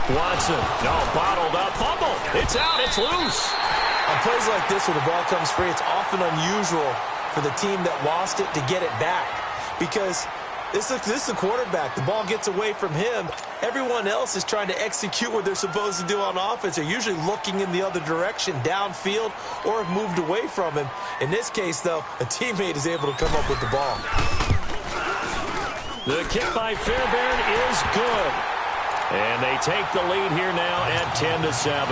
Watson, bottled up, fumble. It's out, it's loose. On plays like this, when the ball comes free, it's often unusual for the team that lost it to get it back. Because this is the quarterback. The ball gets away from him. Everyone else is trying to execute what they're supposed to do on offense. They're usually looking in the other direction, downfield, or have moved away from him. In this case, though, a teammate is able to come up with the ball. The kick by Fairbairn is good. And they take the lead here now at 10-7.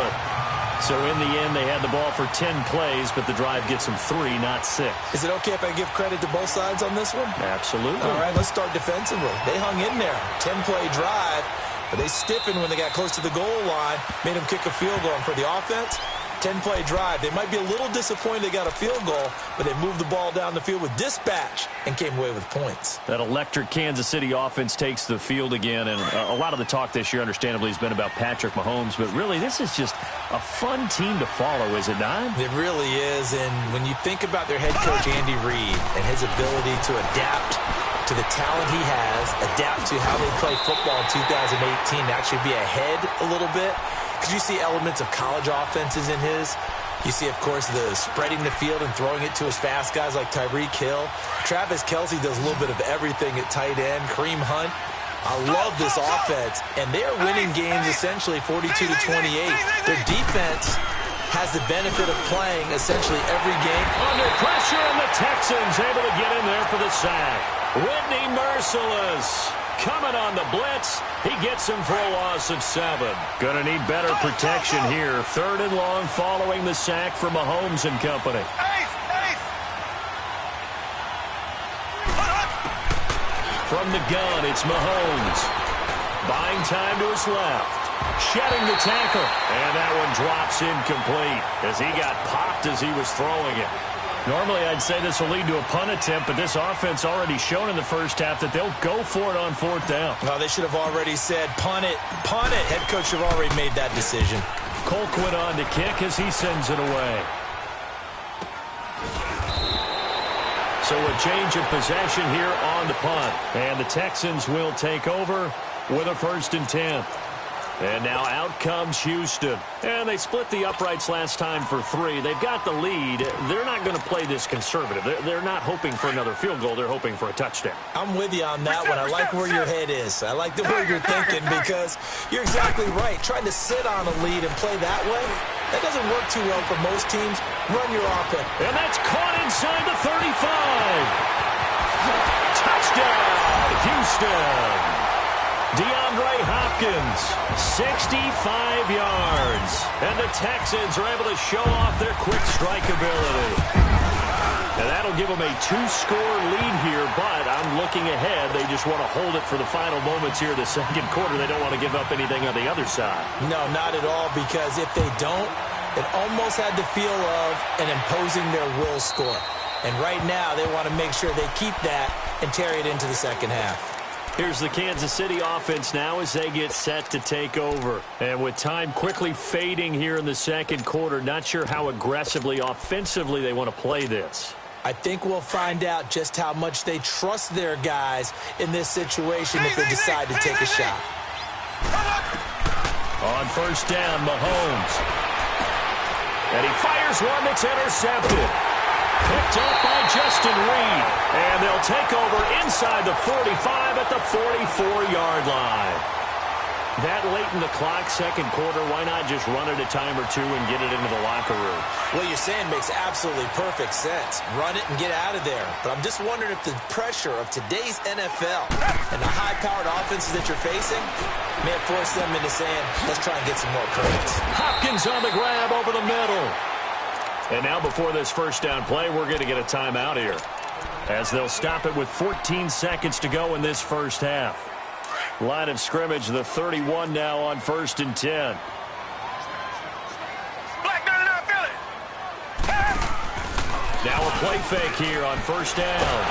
So in the end, they had the ball for 10 plays, but the drive gets them 3, not 6. Is it okay if I give credit to both sides on this one? Absolutely. All right, let's start defensively. They hung in there. 10-play drive, but they stiffened when they got close to the goal line, made them kick a field goal. And for the offense, 10-play drive. They might be a little disappointed they got a field goal, but they moved the ball down the field with dispatch and came away with points. That electric Kansas City offense takes the field again, and a lot of the talk this year, understandably, has been about Patrick Mahomes, but really this is just a fun team to follow, is it not? It really is, and when you think about their head coach, Andy Reid, and his ability to adapt to the talent he has, adapt to how they play football in 2018, actually be ahead a little bit, because you see elements of college offenses in his. You see, of course, the spreading the field and throwing it to his fast guys like Tyreek Hill. Travis Kelce does a little bit of everything at tight end. Kareem Hunt. I love this offense, and they are winning games essentially 42-28. Their defense has the benefit of playing essentially every game. Under pressure, and the Texans able to get in there for the sack. Whitney Merciless coming on the blitz. He gets him for a loss of 7. Gonna need better protection here. 3rd and long following the sack from Mahomes and company. From the gun, it's Mahomes. Buying time to his left. Shedding the tackle. And that one drops incomplete as he got popped as he was throwing it. Normally, I'd say this will lead to a punt attempt, but this offense already shown in the first half that they'll go for it on 4th down. Well, they should have already said, punt it, punt it. Head coach should have already made that decision. Colquitt on to kick as he sends it away. So a change of possession here on the punt. And the Texans will take over with a 1st and 10. And now out comes Houston. And they split the uprights last time for 3. They've got the lead. They're not going to play this conservative. They're not hoping for another field goal. They're hoping for a touchdown. I'm with you on that one. I like where your head is. I like the way you're thinking because you're exactly right. Trying to sit on a lead and play that way, that doesn't work too well for most teams. Run your offense. And that's caught inside the 35. Touchdown, Houston. DeAndre Hopkins, 65 yards. And the Texans are able to show off their quick strike ability. And that'll give them a 2-score lead here, but I'm looking ahead. They just want to hold it for the final moments here in the second quarter. They don't want to give up anything on the other side. No, not at all, because if they don't, it almost had the feel of an imposing their will score. And right now, they want to make sure they keep that and carry it into the second half. Here's the Kansas City offense now as they get set to take over. And with time quickly fading here in the second quarter, not sure how aggressively, offensively they want to play this. I think we'll find out just how much they trust their guys in this situation if they decide to take a shot. On 1st down, Mahomes. And he fires one that's intercepted. Picked up by Justin Reed. And they'll take over inside the 45 at the 44-yard line. That late in the clock, second quarter, why not just run it a time or two and get it into the locker room? What you're saying makes absolutely perfect sense. Run it and get out of there. But I'm just wondering if the pressure of today's NFL and the high-powered offenses that you're facing may have forced them into saying, let's try and get some more points. Hopkins on the grab over the middle. And now before this 1st down play, we're going to get a timeout here, as they'll stop it with 14 seconds to go in this first half. Line of scrimmage, the 31 now on 1st and 10. Now a play fake here on 1st down.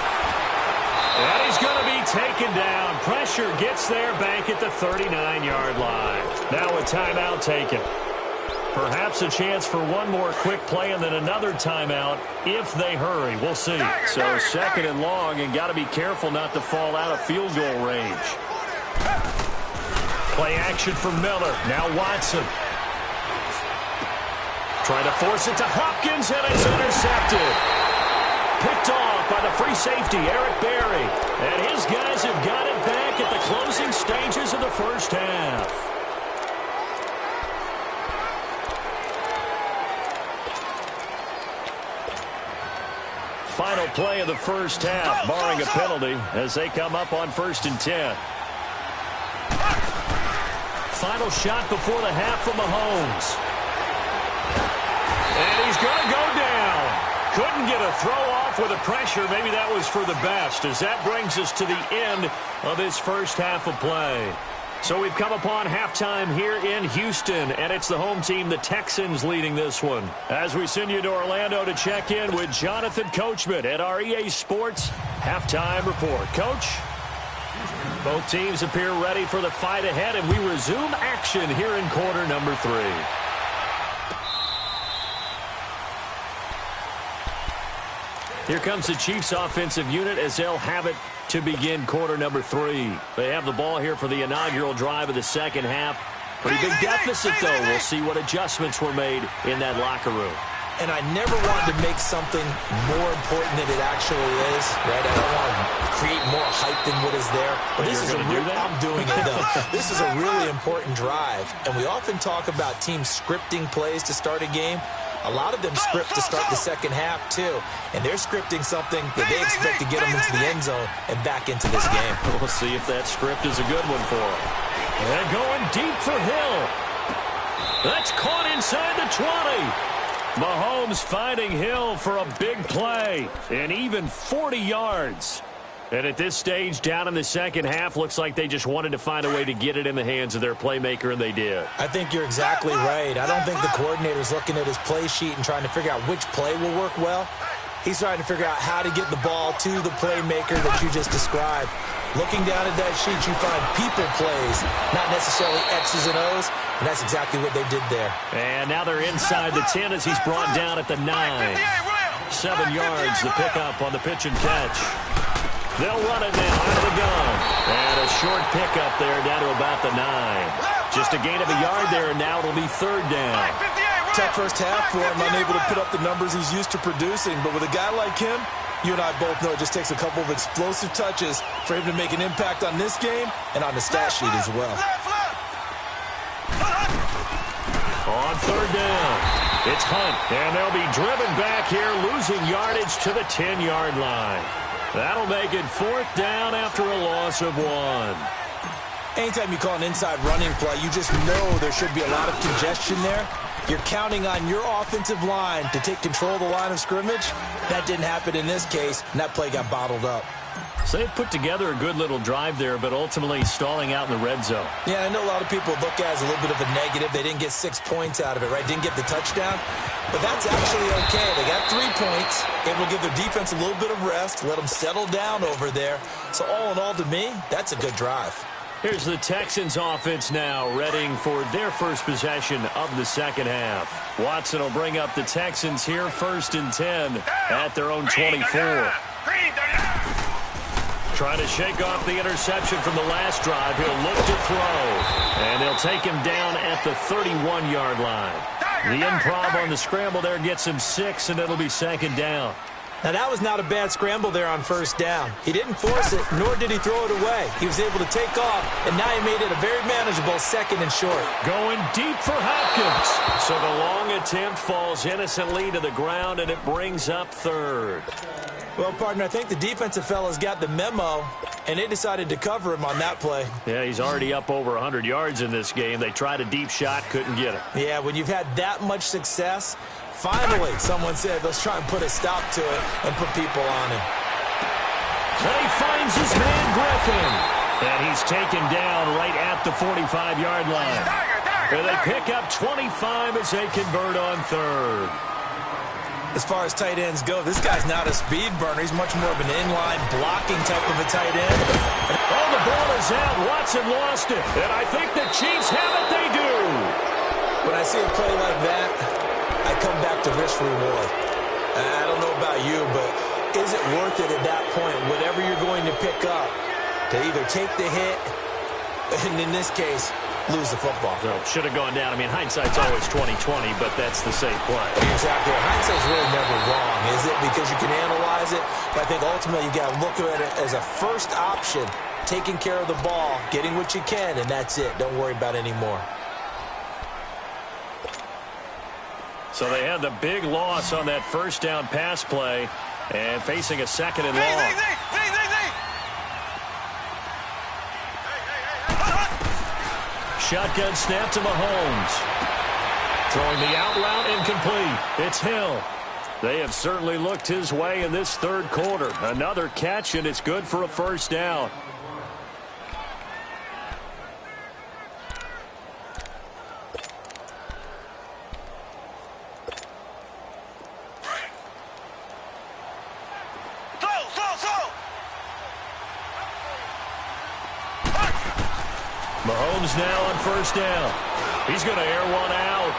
And he's going to be taken down. Pressure gets there back at the 39-yard line. Now a timeout taken. Perhaps a chance for one more quick play and then another timeout if they hurry. We'll see. So 2nd and long, and got to be careful not to fall out of field goal range. Play action for Miller. Now Watson. Trying to force it to Hopkins, and it's intercepted. Picked off by the free safety, Eric Berry. And his guys have got it back at the closing stages of the first half. Final play of the first half, barring a penalty, as they come up on 1st and 10. Final shot before the half from Mahomes. And he's going to go down. Couldn't get a throw off with the pressure. Maybe that was for the best, as that brings us to the end of this first half of play. So we've come upon halftime here in Houston, and it's the home team, the Texans, leading this one. As we send you to Orlando to check in with Jonathan Coachman at our EA Sports Halftime Report. Coach? Both teams appear ready for the fight ahead, and we resume action here in quarter number 3. Here comes the Chiefs offensive unit as they'll have it to begin quarter number 3. They have the ball here for the inaugural drive of the second half. Pretty big deficit, though. We'll see what adjustments were made in that locker room. And I never wanted to make something more important than it actually is, right? I don't want to create more hype than what is there. But this is I'm doing it, though. This is a really important drive. And we often talk about teams scripting plays to start a game. A lot of them script to start the second half, too. And they're scripting something that they expect to get them into the end zone and back into this game. We'll see if that script is a good one for them. And going deep for Hill. That's caught inside the 20. Mahomes finding Hill for a big play. And even 40 yards. And at this stage, down in the second half, looks like they just wanted to find a way to get it in the hands of their playmaker, and they did. I think you're exactly right. I don't think the coordinator's looking at his play sheet and trying to figure out which play will work well. He's trying to figure out how to get the ball to the playmaker that you just described. Looking down at that sheet, you find people plays, not necessarily X's and O's, and that's exactly what they did there. And now they're inside the 10 as he's brought down at the 9. 7 yards, the pickup on the pitch and catch. They'll run it now out of the gun. And a short pickup there down to about the 9. Just a gain of a yard there, and now it'll be third down. Tough first half for him, unable to put up the numbers he's used to producing. But with a guy like him, you and I both know it just takes a couple of explosive touches for him to make an impact on this game and on the stat sheet as well. On third down, it's Hunt, and they'll be driven back here, losing yardage to the 10-yard line. That'll make it fourth down after a loss of 1. Anytime you call an inside running play, you just know there should be a lot of congestion there. You're counting on your offensive line to take control of the line of scrimmage. That didn't happen in this case, and that play got bottled up. So they put together a good little drive there, but ultimately stalling out in the red zone. Yeah, I know a lot of people look at it as a little bit of a negative. They didn't get 6 points out of it, right? Didn't get the touchdown. But that's actually okay. They got 3 points. Able to give their defense a little bit of rest, let them settle down over there. So all in all, to me, that's a good drive. Here's the Texans offense now, readying for their first possession of the second half. Watson will bring up the Texans here, 1st and 10 at their own 24. Trying to shake off the interception from the last drive. He'll look to throw, and he'll take him down at the 31-yard line. The improv on the scramble there gets him 6, and it'll be second down. Now, that was not a bad scramble there on first down. He didn't force it, nor did he throw it away. He was able to take off, and now he made it a very manageable 2nd and short. Going deep for Hopkins. So the long attempt falls innocently to the ground, and it brings up 3rd. Well, partner, I think the defensive fellas got the memo, and they decided to cover him on that play. Yeah, he's already up over 100 yards in this game. They tried a deep shot, couldn't get it. Yeah, when you've had that much success, finally someone said, let's try and put a stop to it and put people on him. And he finds his man Griffin. And he's taken down right at the 45-yard line. And they pick up 25 as they convert on 3rd. As far as tight ends go, this guy's not a speed burner. He's much more of an inline blocking type of a tight end. Oh, the ball is out. Watson lost it. And I think the Chiefs have it. They do. When I see a play like that, I come back to risk reward. I don't know about you, but is it worth it at that point, whatever you're going to pick up, to either take the hit, and in this case, lose the football? So should have gone down. I mean, hindsight's always 20/20, but that's the safe play. Exactly. Hindsight's really never wrong, is it? Because you can analyze it, but I think ultimately you got to look at it as a first option, taking care of the ball, getting what you can, and that's it. Don't worry about any more. So they had the big loss on that first down pass play and facing a 2nd and long. Shotgun snap to Mahomes. Throwing the out route incomplete. It's Hill. They have certainly looked his way in this 3rd quarter. Another catch, and it's good for a first down. Mahomes now on first down. He's going to air one out.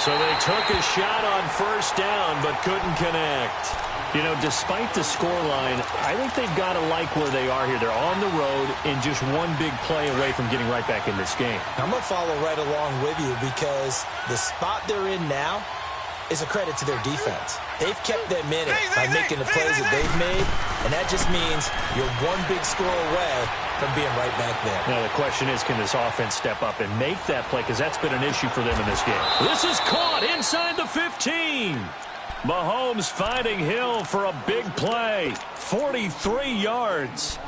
So they took a shot on first down but couldn't connect. You know, despite the scoreline, I think they've got to like where they are here. They're on the road and just one big play away from getting right back in this game. I'm going to follow right along with you because the spot they're in now is a credit to their defense. They've kept them in it by making the plays that they've made, and that just means you're one big score away from being right back there. Now the question is, can this offense step up and make that play? Because that's been an issue for them in this game. This is caught inside the 15. Mahomes finding Hill for a big play. 43 yards.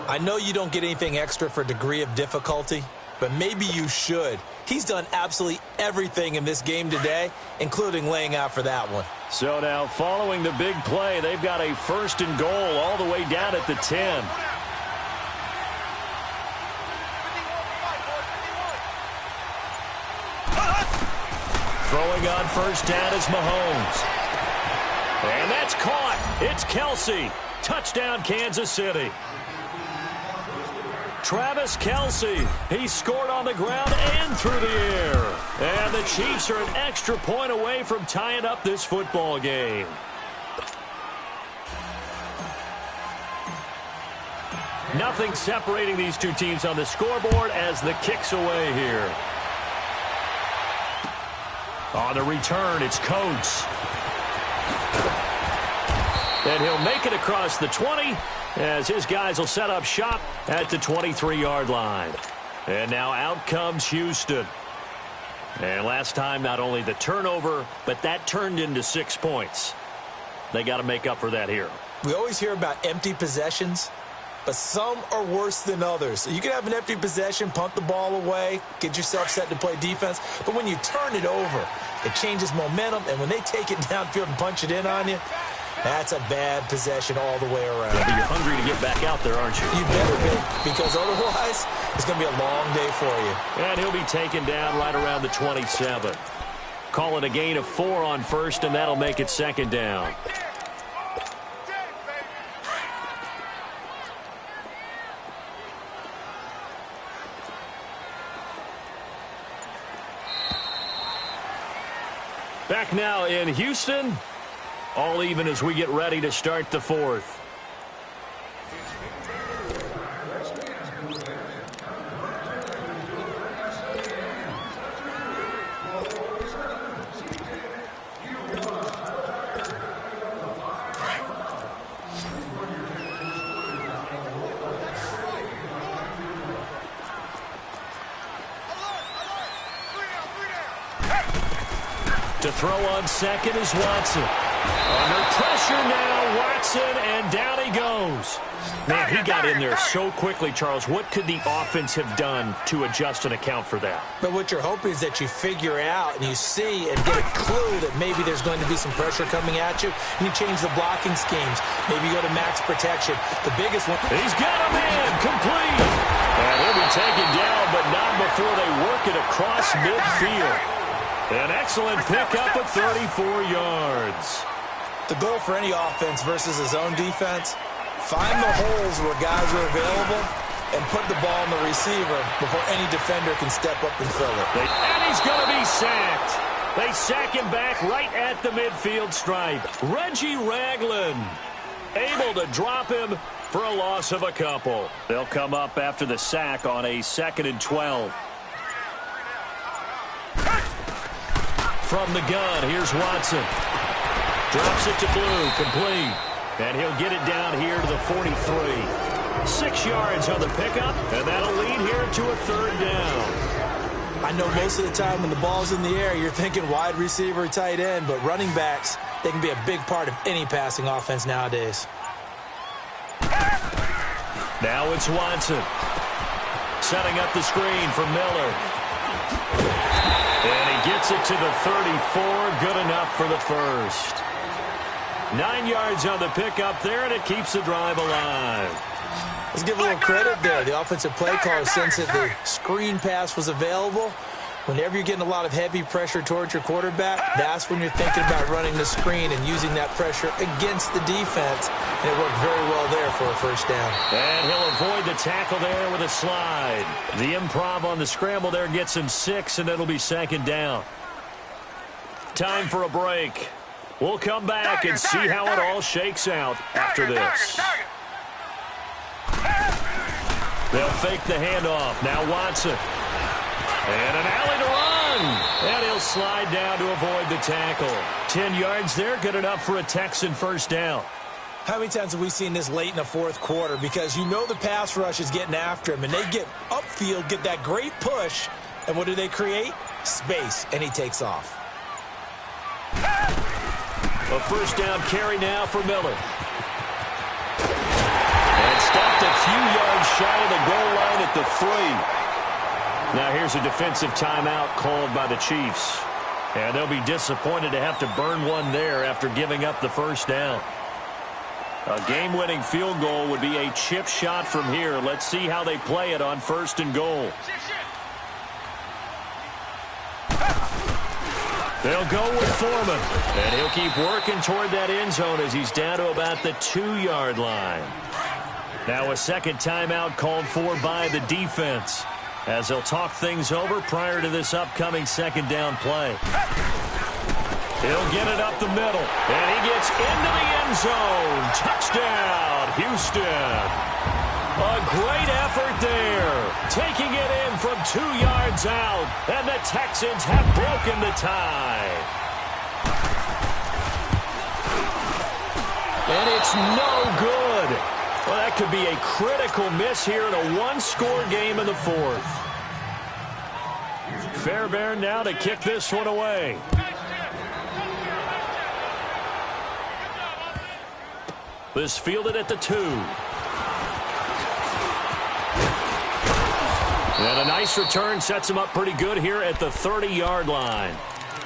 I know you don't get anything extra for degree of difficulty, but maybe you should. He's done absolutely everything in this game today, including laying out for that one. So now, following the big play, they've got a 1st and goal all the way down at the 10. Throwing on first down is Mahomes. And that's caught. It's Kelsey. Touchdown, Kansas City. Travis Kelsey, he scored on the ground and through the air. And the Chiefs are an extra point away from tying up this football game. Nothing separating these two teams on the scoreboard as the kick's away here. On the return, it's Coates. And he'll make it across the 20 as his guys will set up shop at the 23-yard line. And now out comes Houston. And last time, not only the turnover, but that turned into 6 points. They got to make up for that here. We always hear about empty possessions, but some are worse than others. You can have an empty possession, punt the ball away, get yourself set to play defense, but when you turn it over, it changes momentum, and when they take it downfield and punch it in on you, that's a bad possession all the way around. Yeah, but you're hungry to get back out there, aren't you? You better be, because otherwise it's going to be a long day for you. And he'll be taken down right around the 27. Call it a gain of 4 on first, and that'll make it second down. Back now in Houston. All even as we get ready to start the fourth. To throw on second is Watson. Under pressure now, Watson, and down he goes. Man, he got in there so quickly, Charles. What could the offense have done to adjust and account for that? But what you're hoping is that you figure out and you see and get a clue that maybe there's going to be some pressure coming at you, and you change the blocking schemes. Maybe you go to max protection. The biggest one. He's got a man, complete. And he'll be taken down, but not before they work it across midfield. An excellent pickup of 34 yards. The goal for any offense versus his own defense, find the holes where guys are available and put the ball in the receiver before any defender can step up and fill it. And he's going to be sacked. They sack him back right at the midfield stripe. Reggie Ragland able to drop him for a loss of a couple. They'll come up after the sack on a 2nd and 12. From the gun, here's Watson. Drops it to Blue, complete. And he'll get it down here to the 43. 6 yards on the pickup, and that'll lead here to a 3rd down. I know most of the time when the ball's in the air, you're thinking wide receiver, tight end, but running backs, they can be a big part of any passing offense nowadays. Now it's Watson. Setting up the screen for Miller. And he gets it to the 34. Good enough for the first. 9 yards on the pickup there, and it keeps the drive alive. Let's give a little credit there. The offensive play caller, since the screen pass was available, whenever you're getting a lot of heavy pressure towards your quarterback, that's when you're thinking about running the screen and using that pressure against the defense. And it worked very well there for a first down. And he'll avoid the tackle there with a slide. The improv on the scramble there gets him 6, and it'll be 2nd down. Time for a break. We'll come back and see how it all shakes out after this. They'll fake the handoff. Now Watson. And an alley to run. And he'll slide down to avoid the tackle. 10 yards there, good enough for a Texan first down. How many times have we seen this late in the fourth quarter? Because you know the pass rush is getting after him, and they get upfield, get that great push, and what do they create? Space, and he takes off. A first down carry now for Miller. And stopped a few yards shy of the goal line at the 3. Now here's a defensive timeout called by the Chiefs. And they'll be disappointed to have to burn one there after giving up the first down. A game-winning field goal would be a chip shot from here. Let's see how they play it on 1st and goal. They'll go with Foreman. And he'll keep working toward that end zone as he's down to about the 2-yard line. Now a second timeout called for by the defense as they'll talk things over prior to this upcoming 2nd down play. He'll get it up the middle, and he gets into the end zone. Touchdown, Houston. A great effort there. Taking it in from 2 yards out. And the Texans have broken the tie. And it's no good. Well, that could be a critical miss here in a one-score game in the fourth. Fairbairn now to kick this one away. This fielded at the 2. And a nice return sets him up pretty good here at the 30-yard line.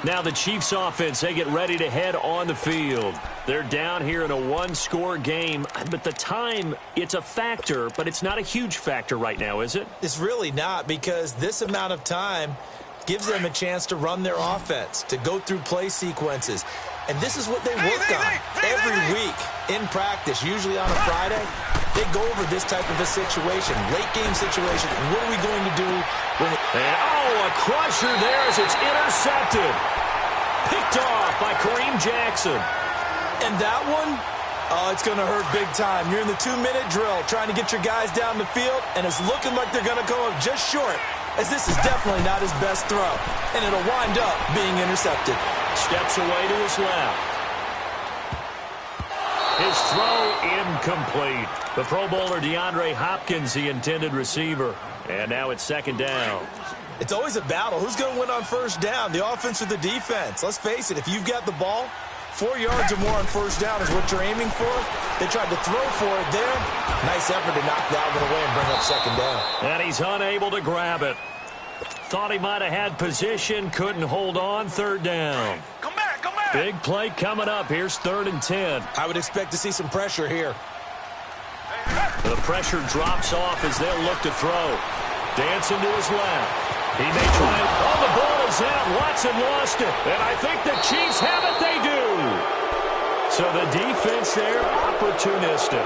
Now the Chiefs offense, they get ready to head on the field. They're down here in a one-score game. But the time, it's a factor, but it's not a huge factor right now, is it? It's really not, because this amount of time gives them a chance to run their offense, to go through play sequences. And this is what they work on every week in practice, usually on a Friday. They go over this type of a situation, late game situation. What are we going to do when a crusher there as it's intercepted. Picked off by Kareem Jackson. And that one, it's going to hurt big time. You're in the 2-minute drill trying to get your guys down the field, and it's looking like they're going to go up just short, as this is definitely not his best throw. And it'll wind up being intercepted. Steps away to his left. His throw incomplete. The Pro Bowler DeAndre Hopkins, the intended receiver. And now it's second down. It's always a battle. Who's going to win on first down, the offense or the defense? Let's face it, if you've got the ball, 4 yards or more on first down is what you're aiming for. They tried to throw for it there. Nice effort to knock that one away and bring up second down. And he's unable to grab it. Thought he might have had position, couldn't hold on, third down. Come back, come back. Big play coming up. Here's 3rd and 10. I would expect to see some pressure here. The pressure drops off as they'll look to throw. Dancing to his left. He may try it. Oh, the ball is out. Watson lost it. And I think the Chiefs have it. They do. So the defense there, opportunistic.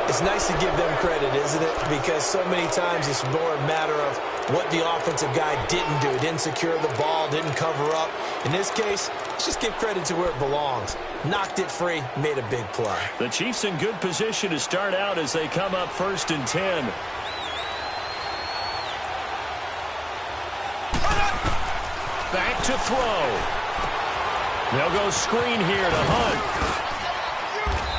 It's nice to give them credit, isn't it? Because so many times it's more a matter of what the offensive guy didn't do. Didn't secure the ball, didn't cover up. In this case, let's just give credit to where it belongs. Knocked it free, made a big play. The Chiefs in good position to start out as they come up 1st and 10. Back to throw. They'll go screen here to Hunt.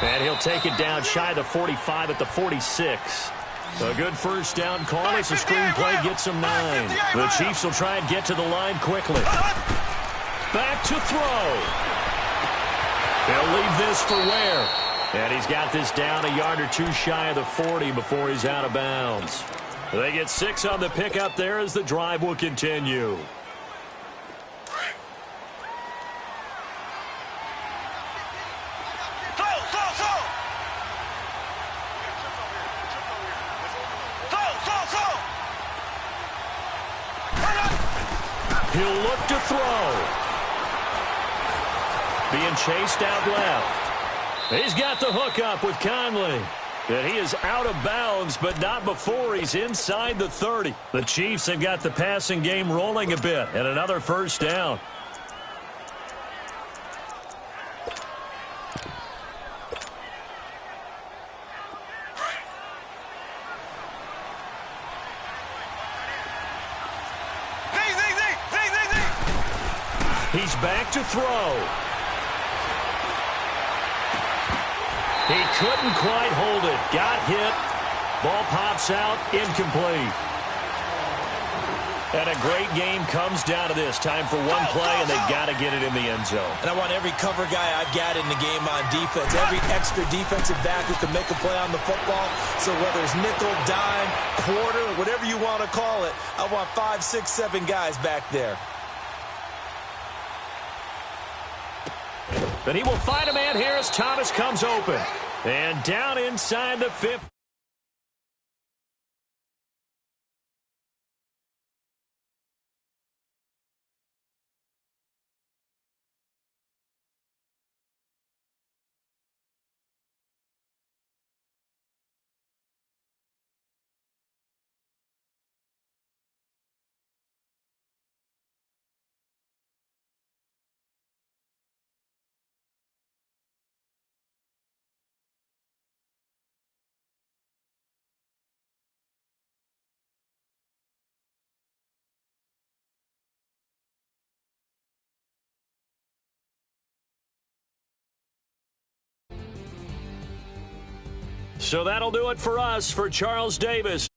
And he'll take it down shy of the 45 at the 46. A good first down call as the screen play gets him 9. The Chiefs will try and get to the line quickly. Back to throw. They'll leave this for Ware. And he's got this down a yard or two shy of the 40 before he's out of bounds. They get 6 on the pickup there as the drive will continue. He'll look to throw. Being chased out left. He's got the hook up with Conley. And he is out of bounds, but not before he's inside the 30. The Chiefs have got the passing game rolling a bit, and another first down. He's back to throw. He couldn't quite hold it. Got hit. Ball pops out. Incomplete. And a great game comes down to this. Time for one play, and they've got to get it in the end zone. And I want every cover guy I've got in the game on defense, every extra defensive back who can make a play on the football. So whether it's nickel, dime, quarter, whatever you want to call it, I want 5, 6, 7 guys back there. And he will find a man here as Thomas comes open. And down inside the 50. So that'll do it for us. For Charles Davis.